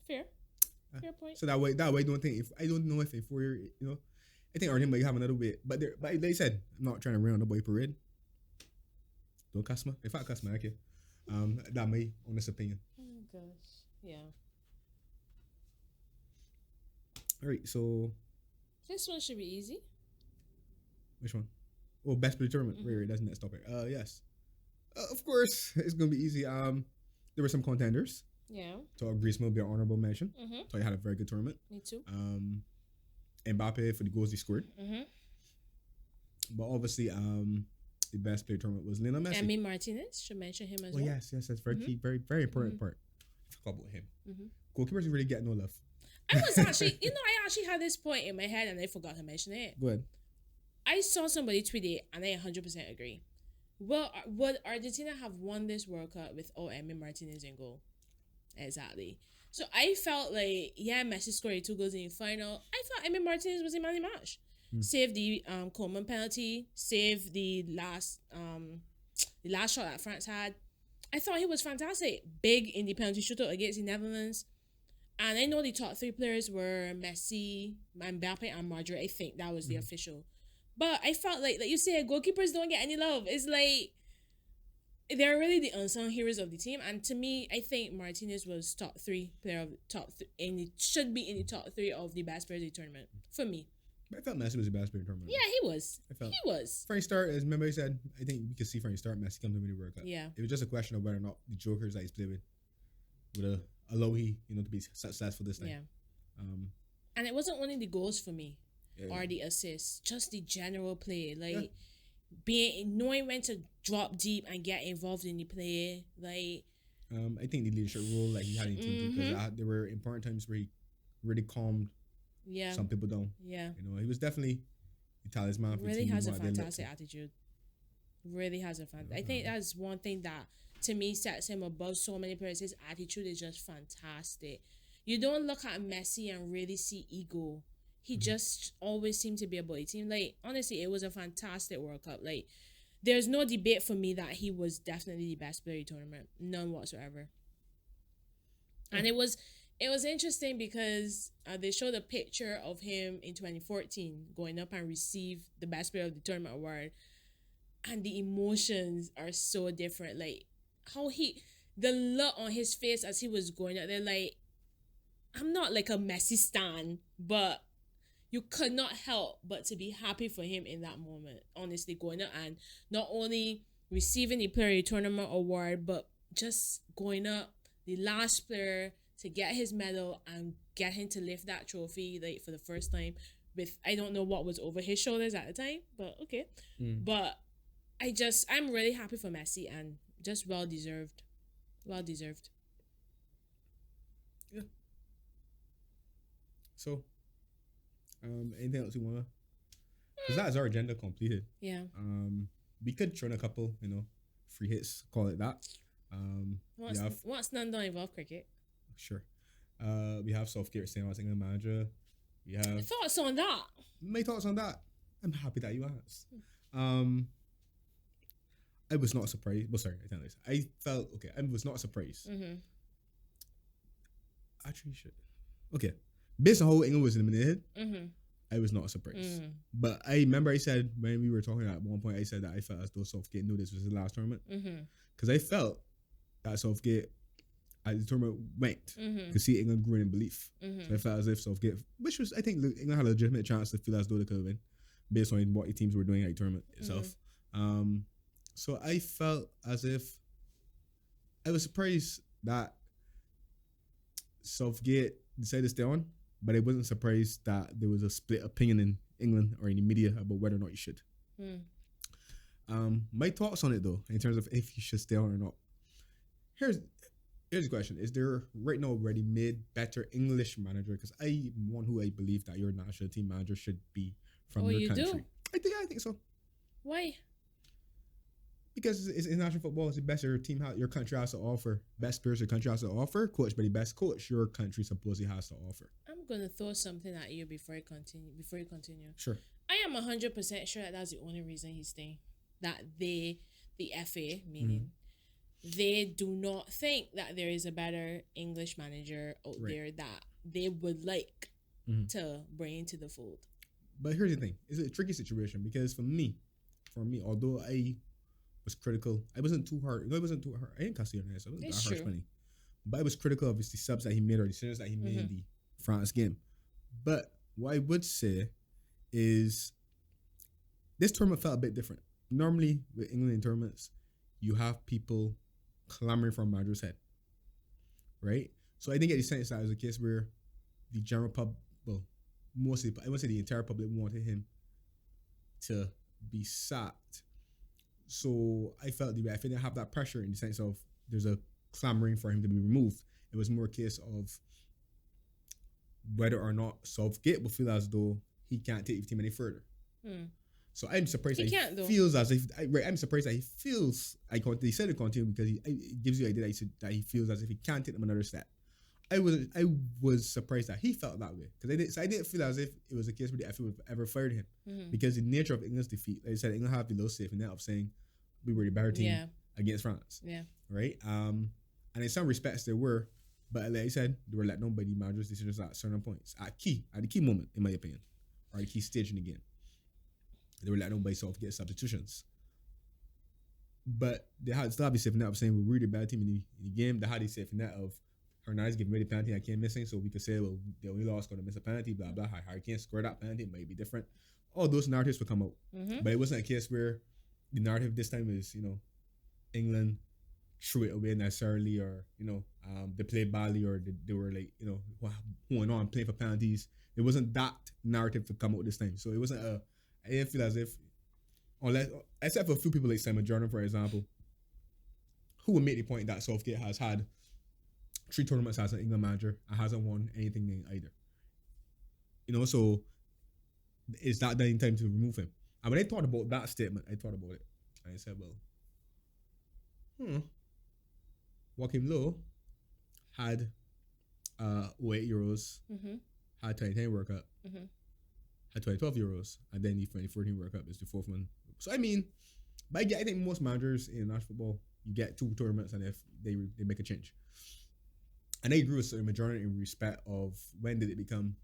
Fair point. So that way, I don't think if I don't know if in 4 years, you know, I think Argentina might have another way. But like they said, I'm not trying to rain on the boy parade. Don't cuss me. If I cuss me, okay. That my honest opinion. Oh gosh, yeah. All right, so This one should be easy. which one? Oh, best play tournament. Right, that's the next topic. Yes. Of course, it's gonna be easy. There were some contenders. Yeah. So Griezmann will be an honorable mention. So he had a very good tournament. Me too. Mbappe for the goals he scored. But obviously, the best player tournament was Lionel Messi. Emi Martinez, should mention him as well. Yes, that's very key, very, very important part. I forgot about him. Goalkeepers really get no love. I actually had this point in my head and I forgot to mention it. Go ahead. I saw somebody tweet it and I 100% agree. Well, would Argentina have won this World Cup without Emi Martinez in goal? Exactly. So I felt like, yeah, Messi scored 2 goals in the final. I thought Emi Martinez was a man of the match. Saved the Coleman penalty, saved the last shot that France had. I thought he was fantastic. Big in the penalty shootout against the Netherlands. And I know the top 3 players were Messi, Mbappe, and Madrid. I think that was the official. But I felt like you said, goalkeepers don't get any love. It's like they're really the unsung heroes of the team. And to me, I think Martinez was top 3 player of and it should be in the top 3 of the best players of the tournament for me. I felt Messi was the best player tournament. Yeah, he was. He was. Frank start, as remember I said, I think we could see Frank start Messi come to the World Cup. Yeah. It was just a question of whether or not the jokers that he's played with would allow he, to be successful this time. Yeah. And it wasn't only the goals for me or the assists, just the general play. Like knowing when to drop deep and get involved in the play. Like I think the leadership role like he had in the team because there were important times where he really calmed some people down. Yeah. He was definitely the talisman for the team. Really has a fantastic attitude. Really has a I think that's one thing that to me sets him above so many players. His attitude is just fantastic. You don't look at Messi and really see ego. He just always seemed to be about the team. Like, honestly, it was a fantastic World Cup. Like, there's no debate for me that he was definitely the best player of the tournament. None whatsoever. And it was interesting because they showed a picture of him in 2014 going up and receive the best player of the tournament award. And the emotions are so different. Like, the look on his face as he was going out there, like, I'm not like a Messi stan, but you could not help but to be happy for him in that moment. Honestly, going up and not only receiving the player of the tournament award, but just going up, the last player to get his medal and get him to lift that trophy like for the first time with, I don't know what was over his shoulders at the time, but okay. But I'm really happy for Messi, and Just well deserved. Well deserved. Yeah. So, anything else you wanna? Because that is our agenda completed. Yeah. We could throw in a couple, free hits, call it that. We have What's none don't involve cricket? sure. We have Southgate staying as England manager. We have Thoughts on that? my thoughts on that. I'm happy that you asked. I was not surprised. Well, sorry, I tell you this. I felt okay. I was not surprised. Mm-hmm. Actually, shit. Okay, based on how England was eliminated, Mm-hmm. I was not surprised. Mm-hmm. But I remember I said when we were talking at one point, I said that I felt as though Southgate knew this was his last tournament Mm-hmm. because I felt that Southgate, as the tournament went, Mm-hmm. could see England growing in belief. Mm-hmm. So I felt as if Southgate, which was I think England had a legitimate chance to feel as though they could have win, based on what the teams were doing at the tournament itself. So I felt as if I was surprised that Southgate decided to stay on, but I wasn't surprised that there was a split opinion in England or in the media about whether or not he should. My thoughts on it though, in terms of if he should stay on or not. Here's the question: is there right now already made better English manager? Because I'm one who I believe that your national team manager should be from your you country. do? I think so. Why? Because it's international football. It's the best your country has to offer. Best players your country has to offer. Coached by the best coach your country supposedly has to offer. I'm gonna throw something at you before you continue. Sure. I am 100% sure that that's the only reason he's staying. That the FA, meaning they do not think that there is a better English manager out there that they would like to bring into the fold. But here's the thing: it's a tricky situation because for me, although I was critical, I wasn't too hard. No, it wasn't too hard. I didn't cuss you on this. I wasn't that harsh, funny. But I was critical of the subs that he made or the decisions that he made in the France game. But what I would say is this tournament felt a bit different. Normally with England in tournaments, you have people clamoring for a manager's head, right? So I didn't get the sense that it was a case where the general mostly, I wouldn't say the entire public wanted him to be sacked. So I felt the FA didn't have that pressure in the sense of there's a clamoring for him to be removed. It was more a case of whether or not Southgate will feel as though he can't take the team any further. So I'm surprised he feels as if I'm surprised that he feels he said to continue because it gives you the idea that he feels as if he can't take them another step. I was surprised that he felt that way because I didn't feel as if it was a case where the FA would have ever fired him because the nature of England's defeat, like I said, England have the low safety net of saying we were the better team against France. Yeah. Right. And in some respects they were, but like I said, they were let down by the manager's decisions at certain points at the key moment, in my opinion, or the key stage in the game. They were let down by Southgate substitutions. But they had still have the safety net of saying we were the better team in the game. They had the safety net of Hernandez giving away the penalty and came missing, so we could say, well, they only lost going to miss a penalty, blah blah. Harry Kane scored that penalty, it might be different. All those narratives would come out, but it wasn't a case where the narrative this time is England threw it away necessarily, or they played badly, or they were like going on playing for penalties. It wasn't that narrative to come out this time, so it wasn't a. I didn't feel as if, except for a few people like Simon Jordan, for example, who would make the point that Southgate has had 3 tournaments as an England manager and hasn't won anything in either. So is that then time to remove him? And when I thought about that statement, I thought about it. And I said, well, Joachim Low had 08 Euros, had 2010 World Cup, had 2012 Euros, and then the 2014 World Cup is the 4th one. So I mean, but I think most managers in national football, you get 2 tournaments and if they make a change. And I agree with the majority in respect of when did it become,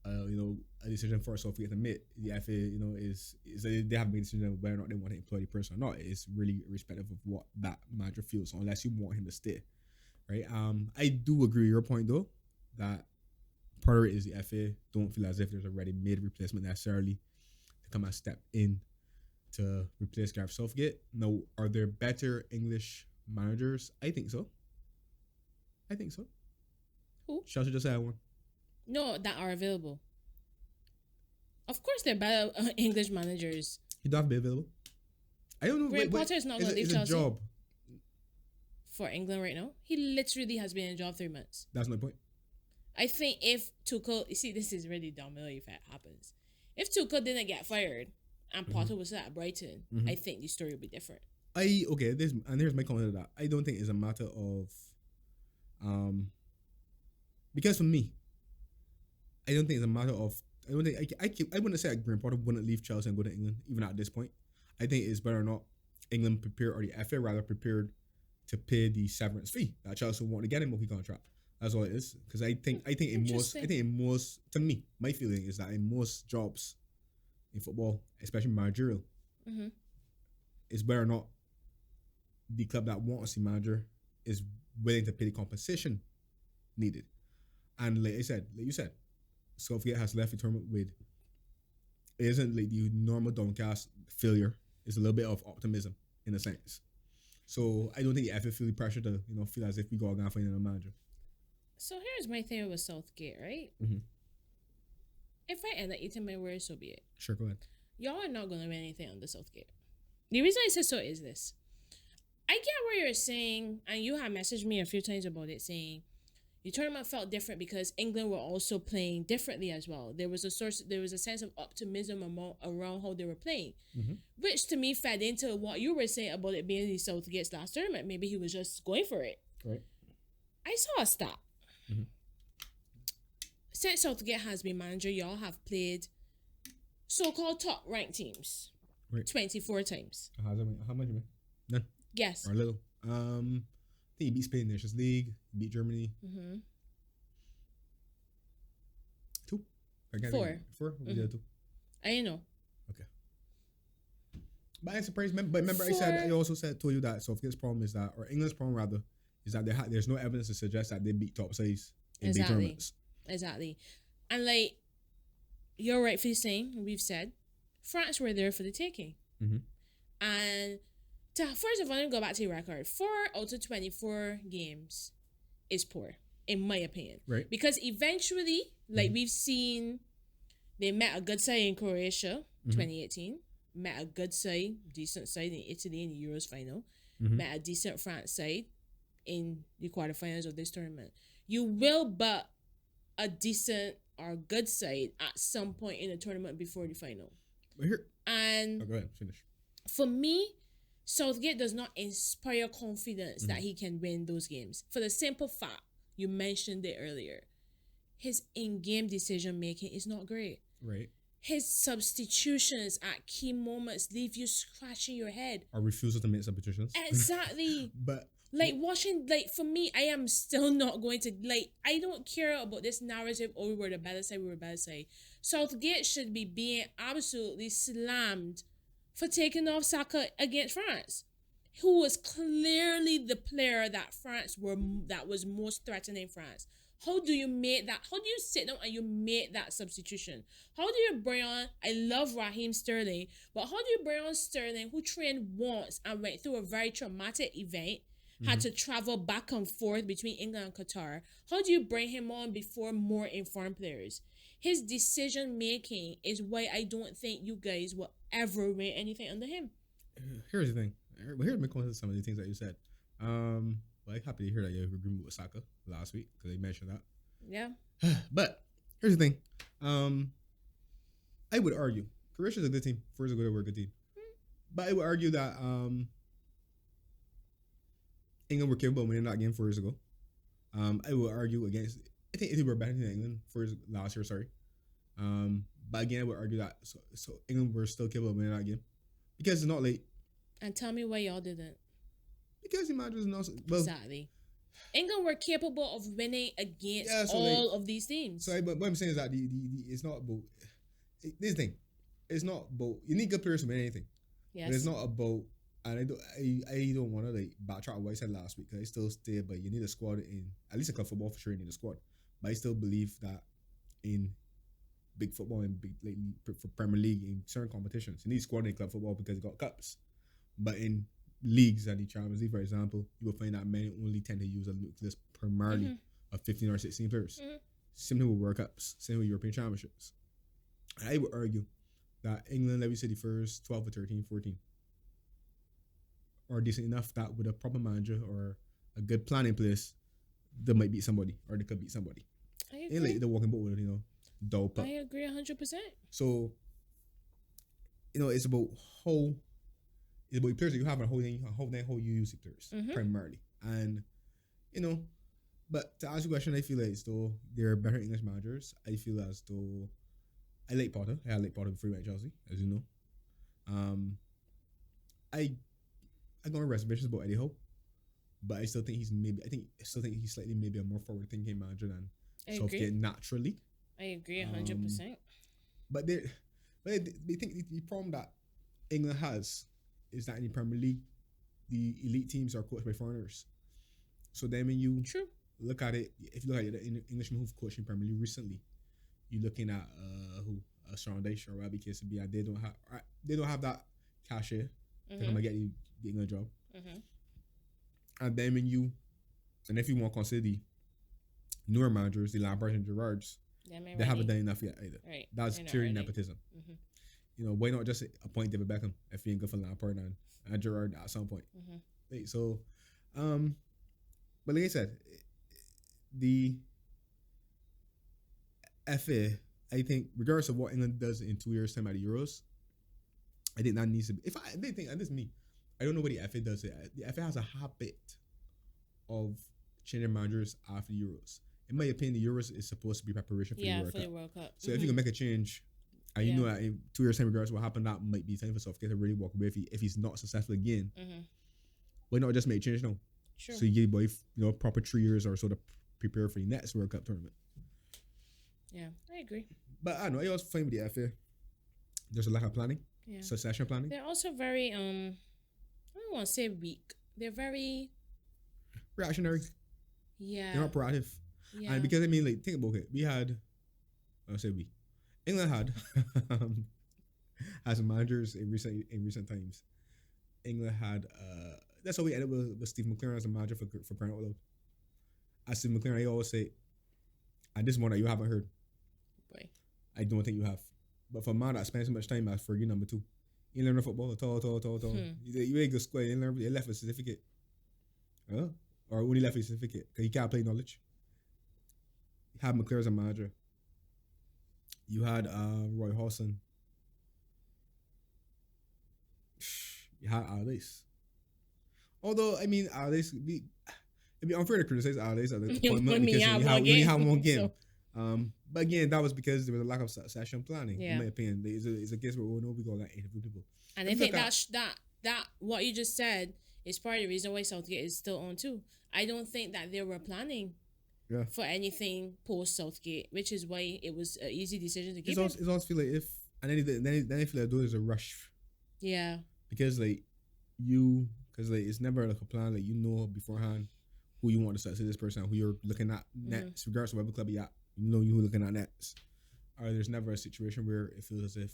a decision for Southgate to make. The FA, is they have made a decision of whether or not they want to employ the person or not. It's really irrespective of what that manager feels, unless you want him to stay, right? I do agree with your point though that part of it is the FA don't feel as if there's a ready-made replacement necessarily to come and step in to replace Gareth Southgate. Now, are there better English managers? I think so. Who? Chelsea just had one. No, that are available. Of course, they're better English managers. He don't have to be available. I don't know. Graham Potter is not going to leave It's a Chelsea job. for England right now. He literally has been in job 3 months. That's my point. I think if Tuchel, you see, this is really dumb if it happens. If Tuchel didn't get fired and Potter was at Brighton, I think the story would be different. Here's my comment to that. I don't think it's a matter of, because for me, I don't think it's a matter of. I don't think I wouldn't say that Graham Potter wouldn't leave Chelsea and go to England even at this point. I think it's whether or not England prepared, or the FA rather prepared, to pay the severance fee that Chelsea want to get him a contract. That's all it is. Because I think in most, to me, my feeling is that in most jobs in football, especially managerial, is whether or not the club that wants the manager is willing to pay the compensation needed. And like you said, Southgate has left the tournament with, it isn't like the normal downcast failure. It's a little bit of optimism in a sense. So I don't think the FA feel the pressure to feel as if we go out and find a manager. So here's my thing with Southgate, right? If I end up eating my words, so be it. Sure, go ahead. Y'all are not going to win anything under Southgate. The reason I say so is this. I get what you're saying, and you have messaged me a few times about it, saying the tournament felt different because England were also playing differently as well. There was a sense of optimism around how they were playing, which to me fed into what you were saying about it being the Southgate's last tournament. Maybe he was just going for it. Right. I saw a stat. Since Southgate has been manager, y'all have played so-called top-ranked teams 24 times. How much you mean? None. Yes. Or a little. I think he beat Spain in the Nations League. He beat Germany. 2. Four. 4. We did 2. I didn't know. Okay. But I'm surprised. But remember, I also told you that Southgate's problem is that, or England's problem rather, is that there's no evidence to suggest that they beat top sides in big tournaments. Exactly. And like you're rightfully saying, we've said, France were there for the taking. And first of all, let me go back to your record. 4 out of 24 games is poor, in my opinion. Right. Because eventually, like we've seen, they met a good side in Croatia, 2018. Met a good side, decent side in Italy in the Euros final. Met a decent France side in the quarterfinals of this tournament. You will but a decent or good side at some point in the tournament before the final. But here, and go ahead, finish. For me, Southgate does not inspire confidence that he can win those games. For the simple fact, you mentioned it earlier, his in-game decision making is not great. Right. His substitutions at key moments leave you scratching your head. Or refusal to make substitutions. Exactly. But for me, I am still not going to, I don't care about this narrative, we were the better side. Southgate should be being absolutely slammed for taking off Saka against France, who was clearly the player that was most threatening France. How do you make that? How do you sit down and you make that substitution? How do you bring on, I love Raheem Sterling, but how do you bring on Sterling, who trained once and went through a very traumatic event, had to travel back and forth between England and Qatar? How do you bring him on before more informed players? His decision making is why I don't think you guys will ever win anything under him. Here's the thing. Here's my comment to some of the things that you said. Well, I'm happy to hear that you agreed with Saka last week because they mentioned that. Yeah. But here's the thing. I would argue Croatia's a good team. First, a good team. But I would argue that England were capable of winning that game 4 years ago. I would argue against. I think Italy were better than England last year. Sorry. But again, I would argue that so England were still capable of winning that game because it's not late. And tell me why y'all didn't. Because the match was not exactly. England were capable of winning against all of these teams. So, but what I'm saying is that the it's not about this thing. It's not about you need good players to win anything. Yes. But it's not about. And I don't want to backtrack what I said last week because I still stay. But you need a squad in at least in club football for sure. You need a squad. But I still believe that in big football and for Premier League in certain competitions, you need a squad in club football because you got cups. But in leagues and the Champions League, for example, you will find that men only tend to use a nucleus primarily of 15 or 16 players. Similar with World Cups, same with European Championships. And I would argue that England, let me say the first 12 or 13, 14, are decent enough that with a proper manager or a good plan in place, they might beat somebody or they could beat somebody. I And agree. like the walking boat with dope up. I agree 100%. So it's about how it's about the players that you have and how you use the players primarily. And but to answer your question, I feel like as though they're better English managers. I feel as though I like Potter. I like Potter before he went to Chelsea, as you know. I got my reservations about Eddie Howe, but I still think he's slightly maybe a more forward thinking manager than Southgate naturally. I agree 100%. But they think the problem that England has is that in the Premier League, the elite teams are coached by foreigners. So then when you look at it, if you look at the Englishmen who've coached in Premier League recently, you're looking at Sean Dyche or Robbie KCB, and they don't have that cachet to come and get the England job. And then if you want to consider the newer managers, the Lampards and Gerrards, they haven't done enough yet either. Right. That's purely nepotism. Why not just appoint David Beckham if he ain't good for Lampard and Gerrard at some point? Right, so, but like I said, the FA, I think, regardless of what England does in 2 years' time at the Euros, I think that needs to be. And this is me, I don't know what the FA does. The FA has a habit of changing managers after the Euros. In my opinion, the Euros is supposed to be preparation for the World Cup. So if you can make a change, and you know that in 2 years' time, regardless of what happened, that might be time for Southgate to really walk away if he's not successful again. Why not just make a change now? Sure. So you give boy proper 3 years or so to prepare for the next World Cup tournament. Yeah, I agree. But I know I also find with the FA, there's a lack of planning, succession planning. They're also very I don't want to say weak. They're very reactionary. Yeah, they're not proactive. Yeah, and because think about it. We had, England had as managers in recent times. England had that's how we ended up with Steve McLaren as a manager for crying out loud. As Steve McLaren, I always say, and this one that you haven't heard. Boy. I don't think you have. But for a man that spent so much time as Fergie number 2, he learned football at all. You ain't good square. He left a certificate. Or only left a certificate because he can't play knowledge. You had McLaren as a manager. You had Roy Hodgson. You had Allardyce. Although, Allardyce, it'd be unfair to criticize Allardyce at the appointment because he had one game. So. But again, that was because there was a lack of succession planning, in my opinion. It's a case where we got that interview people. And I think that what you just said is part of the reason why Southgate is still on too. I don't think that they were planning for anything post Southgate, which is why it was an easy decision to keep him. It's also feel like then I feel like there's a rush. Yeah. Because it's never like a plan. Like beforehand who you want to succeed this person, who you're looking at next, regardless of whatever club you're at. You who you're looking at next. Or there's never a situation where it feels as if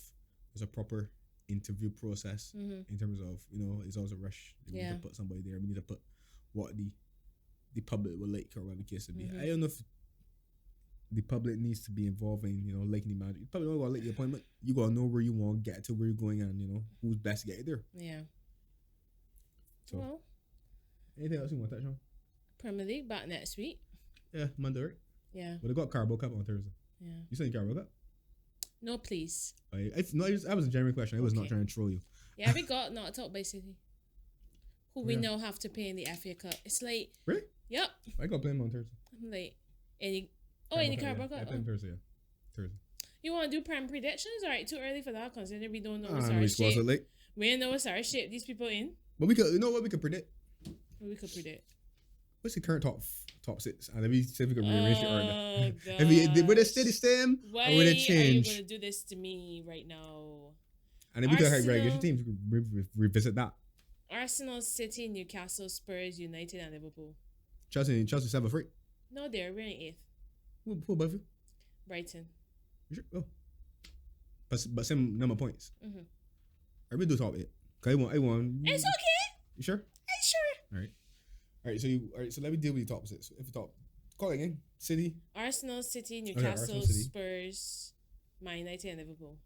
there's a proper interview process in terms of it's always a rush. We need to put somebody there. We need to put what the public will like or whatever the case would be. I don't know if the public needs to be involved in liking the manager. You probably don't gotta like the appointment. You gotta know where you want to get to, where you're going, and who's best to get you there. Yeah. So, anything else you want to touch on? Premier League back next week. Yeah, Monday, right? Yeah. Well, they got Carabao Cup on Thursday. Yeah. You said Carabao Cup? No, please. That was a genuine question. I was not trying to troll you. Yeah, we got knocked out by City, who we now have to play in the FA Cup. It's like really? Yep. I got playing on Thursday. I'm like any Carabao Cup. I played Thursday. Thursday. You want to do prime predictions? All right, too early for that considering we don't know what shape. We don't know what shape these people in. But we could. You know what we could predict? What we could predict? What's the current top 6? And let me see if we can rearrange the order. God. Would it stay the same or would it change? Why are you going to do this to me right now? And then we could have relegation teams. We could revisit that. Arsenal, City, Newcastle, Spurs, United, and Liverpool. Chelsea 7-3. No, we're in 8th. Who above you? Brighton. You sure? Oh. But same number of points. I will do top 8. Cause I won. It's okay. You sure? I'm sure. All right. So let me deal with the top 6. If the top, call it again. City. Arsenal, City, Newcastle, Arsenal, Spurs, Man United, and Liverpool.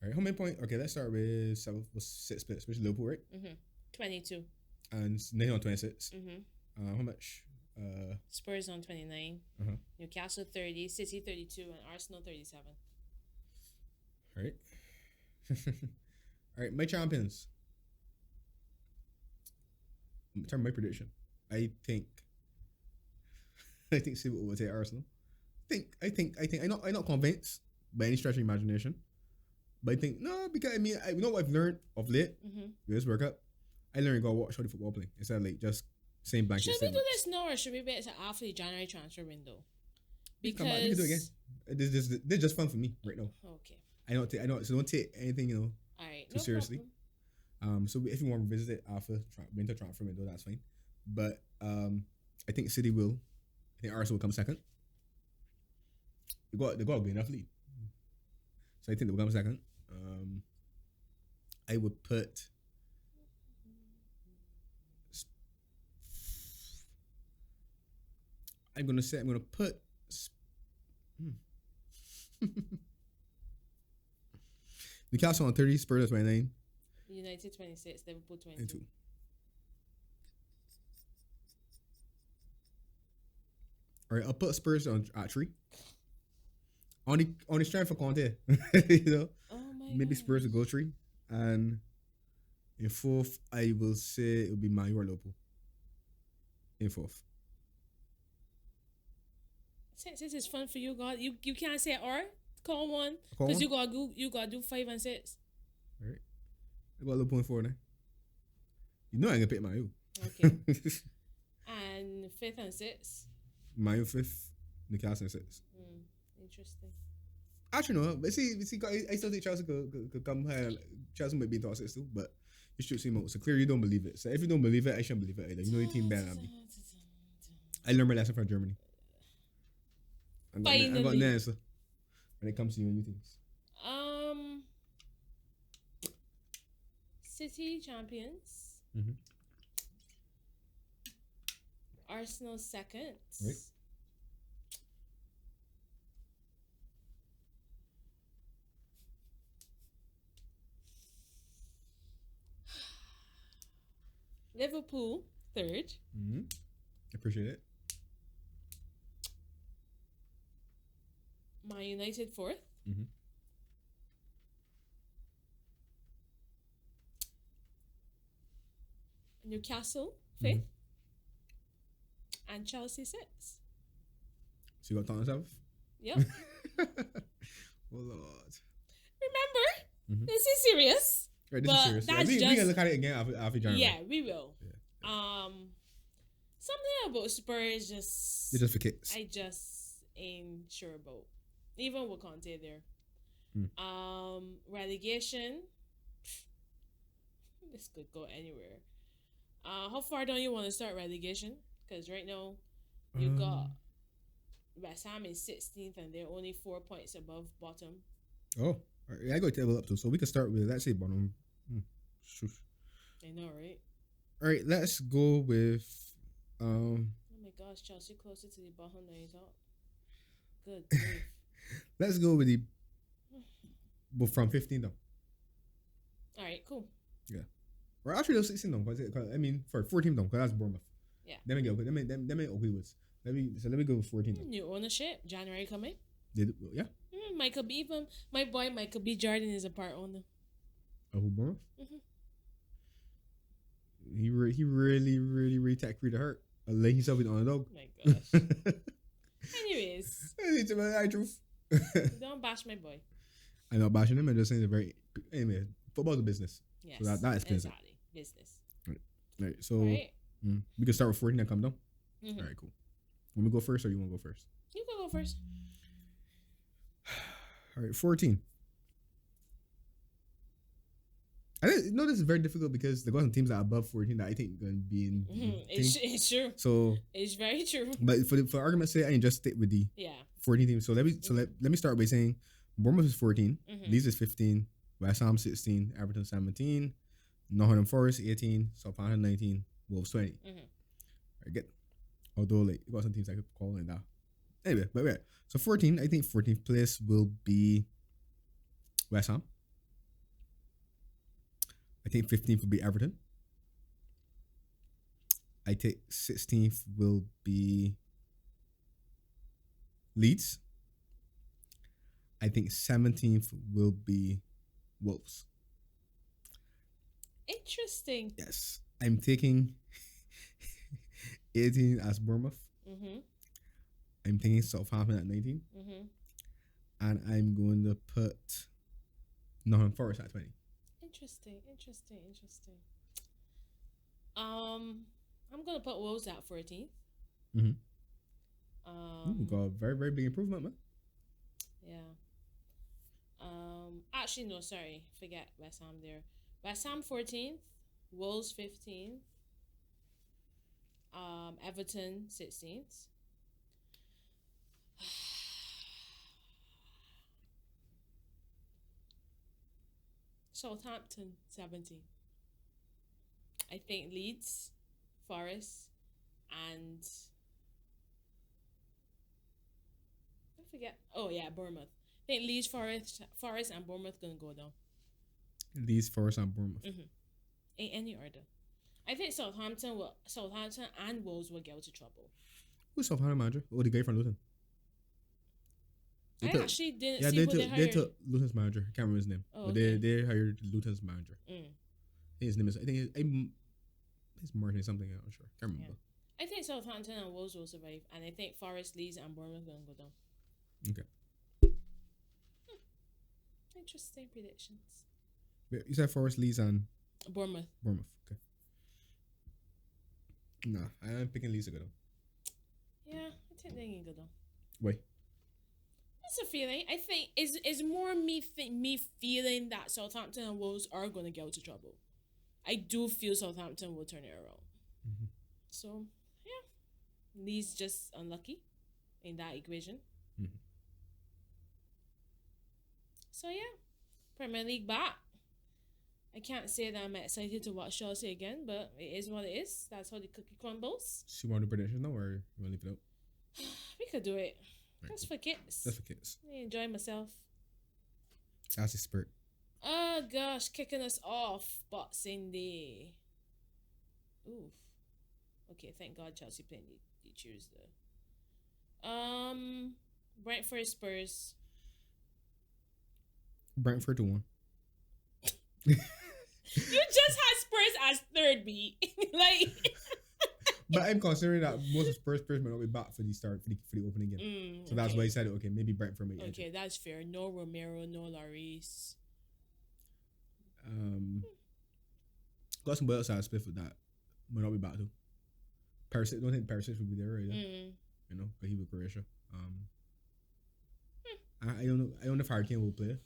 All right. How many points? Okay, let's start with 6 splits, which is Liverpool, right? 22. And United on 26. Mm-hmm. How much? Spurs on 29. Uh-huh. Newcastle 30. City 32. And Arsenal 37. All right. All right, my champions. In terms of my prediction, I think City will overtake Arsenal. I'm not convinced by any stretch of imagination. But I think no, because I mean, you know what I've learned of late with this World Cup. I learned you gotta watch how the football play instead of like just saying blanket Should we statements. do this now or should we wait till after the January transfer window? Because Come on, we can do it again. This is just fun for me right now. Okay. I know. So don't take anything All right. too seriously. So if you want to revisit it after winter transfer window, that's fine. But I think City will. I think Arsenal will come second. They got a good enough lead. So I think they'll come second. I would put. I'm gonna put. Newcastle on 30, Spurs on 29. United 26, Liverpool 22. All right, I'll put Spurs at 3. On the strength for Conte, you know. Oh my Maybe God. Spurs will go 3, and in 4th, I will say it will be Man U or Liverpool. In 4th. Since this is fun for you, God, you can't say or call one because you gotta do 5 and 6. All right, I got Liverpool in 4 now. You know I ain't gonna pick Man U. Okay. And 5th and 6th. Man U 5th, Newcastle in 6th. Interesting. Actually, no. But see, I still think Chelsea could come higher. Chelsea might be in top 6 too, but you should see more. So clearly, you don't believe it. So if you don't believe it, I shouldn't believe it either. You know your team better than me. I learned my lesson from Germany. I got an answer when it comes to you and new things. City champions. Mm-hmm. Arsenal second. Right. Liverpool third. Mm-hmm. Appreciate it. Man United fourth. Mm-hmm. Newcastle fifth. And Chelsea sixth. So you got Tottenham 7th? Yep. Oh Lord. Remember, this is serious. Right, this But is serious. that's we just- can look at it again after January. Yeah, we will. Yeah. Something about Spurs just It's just for kicks. I just ain't sure about. Even with Conte there. Relegation. This could go anywhere. How far down you want to start relegation? Because right now you got West Ham is 16th and they're only 4 points above bottom. Oh, all right. I got table up too. So we can start with, let's say, bottom. Shush. I know, right? All right, let's go with. Oh my gosh, Chelsea closer to the bottom than you thought. Good grief. Let's go with but from 15 down. All right, cool. Yeah. Or actually, those 16 down. Cause I mean, for 14 down, because that's Bournemouth. Yeah. Them ain't okay with. Let me go with 14 down. New ownership, January coming. Yeah. Michael B. Even my boy Michael B. Jordan is a part owner. Oh, who Bournemouth? Mhm. He really tech free to hurt. Lay himself with the underdog. Oh my gosh. Anyways, It's the truth. don't bash my boy. I'm not bashing him. I'm just saying it's very. Anyway, football's a business. Yes. So that explains it. exactly. Business. Right. So Right. we can start with 14 and come down. Mhm. All right, cool. Want me to go first or you want to go first? You can go first. All right, 14. I know this is very difficult because there got some teams that are above 14 that I think going to be in. It's true. So, It's very true. but for argument's sake, I can just stick with the Yeah. 14 teams. So let me start by saying Bournemouth is 14, Mhm. Leeds is 15, West Ham 16, Everton 17, Nottingham Forest 18, Southampton 19, Wolves 20. Mhm. I get, although like you got some teams I could call like that. Anyway, but yeah. So 14, I think 14th place will be West Ham. I think 15th will be Everton. I take 16th will be Leeds. I think 17th will be Wolves. Interesting. Yes. I'm taking 18 as Bournemouth. Mm-hmm. I'm taking Southampton at 19. Mm-hmm. And I'm going to put Nottingham Forest at 20. Interesting. I'm gonna put Wolves at 14th. Mm-hmm. Got a very, very big improvement, man. Yeah. Actually, no, sorry. Forget West Ham there. West Ham 14th. Wolves 15th. Everton 16th. Southampton 17th. I think Leeds, Forest, and I forget. Oh yeah, Bournemouth. I think Leeds, Forest, and Bournemouth gonna go down. Leeds, Forest, and Bournemouth. In any order. I think Southampton and Wolves will get into trouble. Who's Southampton manager? Oh, the guy from Luton. I actually didn't see who they hired. They took Luton's manager. I can't remember his name. Oh, but okay. they hired Luton's manager. I think his name is. It's Martin something. I'm not sure. Can't remember. Yeah. I think Southampton and Wolves will survive, and I think Forest, Leeds, and Bournemouth gonna go down. Okay. Interesting predictions. Wait, you said Forest, Leeds, and Bournemouth. Okay. Nah, I am picking Leeds to go down. Yeah, I think they can go down. Why? It's a feeling. I think it's more me feeling that Southampton and Wolves are gonna get into trouble. I do feel Southampton will turn it around. Mm-hmm. So yeah, Leeds just unlucky in that equation. Mm-hmm. So yeah, Premier League back. I can't say that I'm excited to watch Chelsea again, but it is what it is. That's how the cookie crumbles. So you want to do predictions now, or you want to leave it out? We could do it. Right. That's for kids. That's for kids. I enjoy myself. That's the spirit. Oh gosh, kicking us off Boxing Day. Oof. Okay, thank God Chelsea playing the Tuesday. Brentford Spurs. Brentford to 1. You just had Spurs as third beat. Like But I'm considering that most of Spurs might not be back for the opening game. So that's why I said okay, maybe Brentford may okay, that's fair. No Romero, no Lloris. Got somebody else I split for that might not be back too. Perisic, don't think Perisic would be there either. You know, because he was Croatia. I don't know. I don't know if Harry Kane will play.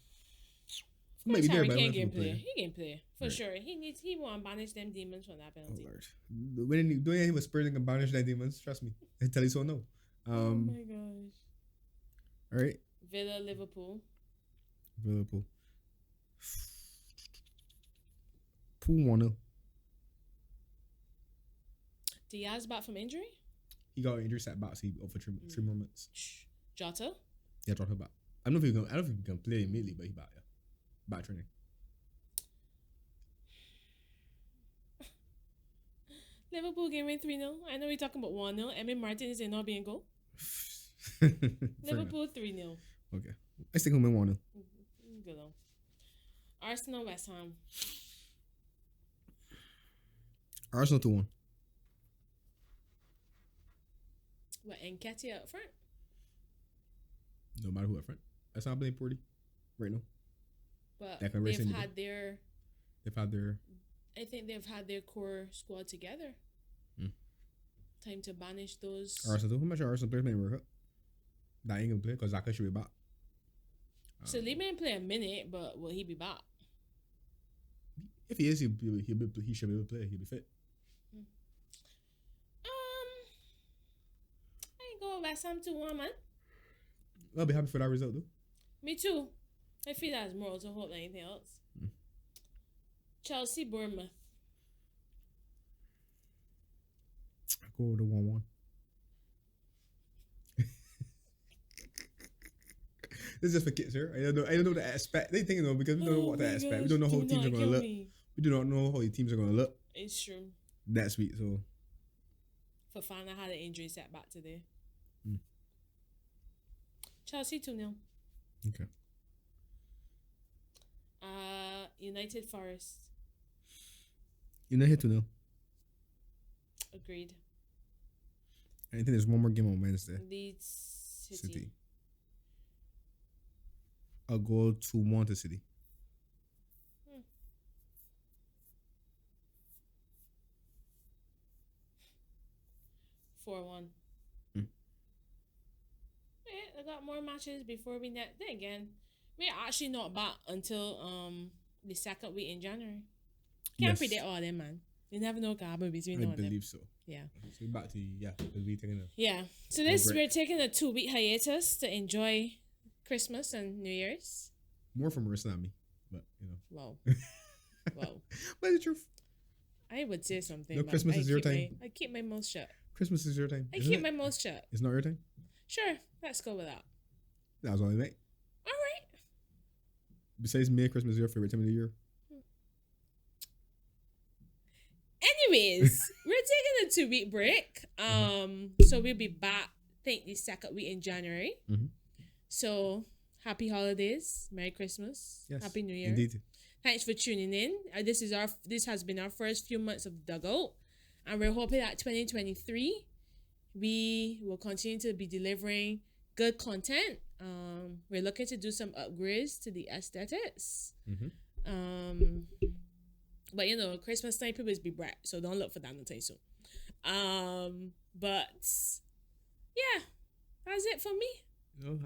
He might be there, but I don't know if he will play. He can play for sure. He won't banish them demons from that penalty. Oh Lord, when you doing anything with Spurs and can banish them demons, trust me. I tell you so. No. Oh my gosh. All right. Villa, Liverpool. Pool 1-0. Diaz back from injury? He got injury setback, so he out for 3 more months. Jota? Yeah, Jota back. I don't know if he can play immediately, but he back. Yeah, back training. Liverpool game win 3-0. I know we're talking about 1-0. Emmy Martinez is not being goal. Liverpool 3-0. Okay, let's take him in 1-0. Good on. Arsenal, West Ham. Arsenal 2-1. What, Nketiah up front? No matter who up front. That's not playing poorly right now. But they've had their... I think they've had their core squad together. Time to banish those... Arsenal, how much Arsenal players may work up? That ain't gonna play because Xhaka should be back. So they may play a minute, but will he be back? If he is, he should be able to play. He'll be fit. I ain't go West Ham 2-1, man. I'll be happy for that result, though. Me too. I feel that's more to hope than anything else. Chelsea, Bournemouth. I go to 1-1. This is just for kids here. I don't know what to expect. They think because we don't know what to expect. Gosh, we don't know how teams are gonna look. We do not know how the teams are gonna look It's true. next week. So Fofana had an injury setback today. Mm. Chelsea 2-0. Okay. United Forest. United 2-0. Agreed. I think there's one more game on Wednesday. Leeds City. I'll go 2-1 to City. 4-1. Mm. Yeah, I got more matches before we net. Then again, we're actually not back until the second week in January. Can't predict all them, man. You never know what happen between I all them. believe so. Yeah. So we're back to we'll be taking a Yeah. So we're taking a 2-week hiatus to enjoy Christmas and New Year's. more from Marissa than me, but Wow. Wow. But it's the truth. I would say something. No, but Christmas is your time. I keep my mouth shut. Christmas is your time. I keep my mouth shut. It's not your time. Sure, let's go with that. That was all I make. All right. Besides May, Christmas is your favorite time of the year. Anyways, we're taking a 2-week break. So we'll be back, I think, the second week in January. Mm-hmm. So happy holidays, Merry Christmas, Yes, Happy New Year. Indeed. Thanks for tuning in. This has been our first few months of Dugout, and we're hoping that 2023 we will continue to be delivering good content. We're looking to do some upgrades to the aesthetics. Mm-hmm. But Christmas time people be bright, so don't look for that anytime soon. But yeah, that's it for me.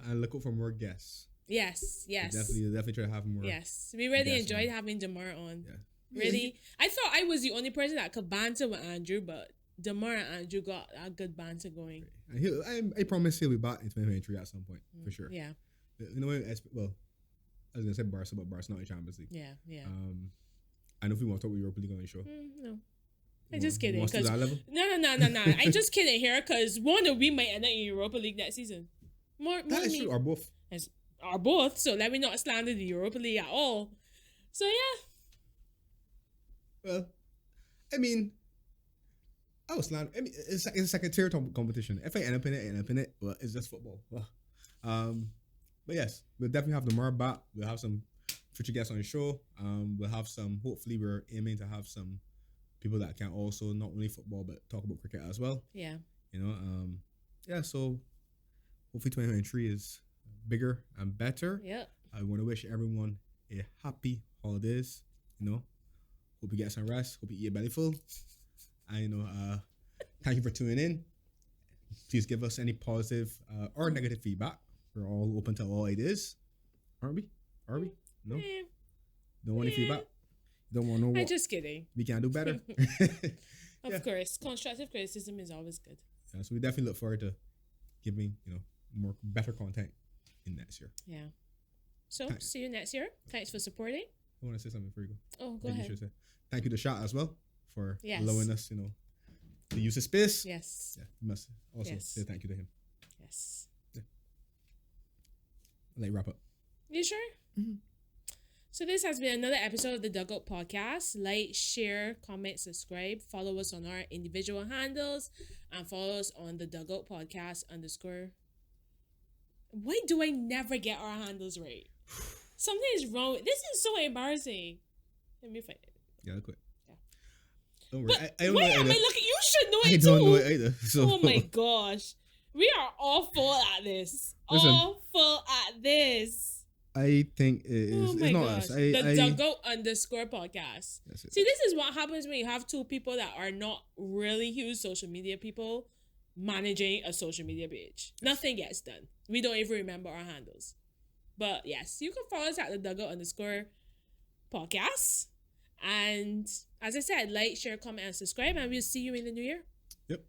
And look out for more guests. Yes. Definitely try to have more. Yes, we really guests enjoyed on. having Jamar on. Yeah. Really, I thought I was the only person that could banter with Andrew, but Jamar and Andrew got a good banter going. And I promise he'll be back in 2023 at some point for sure. Yeah. You know what? Well, I was gonna say Barca, but Barca not in Champions League. Yeah. I know if we want to talk about Europa League on the show. No. I'm just kidding. Want to that level? No. I'm just kidding here because one of we might end up in Europa League next season. More That is me. true. Or both. Or both. So let me not slander the Europa League at all. So yeah. Well, I mean, it's a second tier competition. If I end up in it, I end up in it. But it's just football. But yes, we'll definitely have Lamar back. We'll have some future guests on the show. We'll have some. Hopefully, we're aiming to have some people that can also not only football but talk about cricket as well. Yeah. So hopefully 2023 is bigger and better. Yep. I want to wish everyone a happy holidays. Hope you get some rest. Hope you eat a belly full. And thank you for tuning in. Please give us any positive or negative feedback. We're all open to all ideas, aren't we? Are we? No. Don't want any feedback. Don't want no. I'm just kidding. We can do better. Of course, constructive criticism is always good. Yeah, so we definitely look forward to giving more better content in next year. Yeah. So see you next year. Thanks for supporting. I want to say something before you go. Oh, go ahead. Thank you to Shot as well for allowing us, to use the space. Yes. Yeah, we must also say thank you to him. Yes. Yeah. Let wrap up. You sure? Mm-hmm. So this has been another episode of the Dugout Podcast. Like, share, comment, subscribe. Follow us on our individual handles and follow us on the Dugout Podcast _ Why do I never get our handles right? Something is wrong. This is so embarrassing. Let me find it. Yeah, I'll quit. Yeah. Don't worry. But I don't why know it am I either. looking? You should know it I too. don't know it either. So. Oh my gosh. We are awful at this. Listen. Awful at this. I think it is. Oh It's my not gosh. us. The Dugout Podcast. That's it. See, this is what happens when you have two people that are not really huge social media people managing a social media page. Nothing gets done. We don't even remember our handles. But yes, you can follow us at the Dugout _podcast. And as I said, like, share, comment, and subscribe. And we'll see you in the new year. Yep.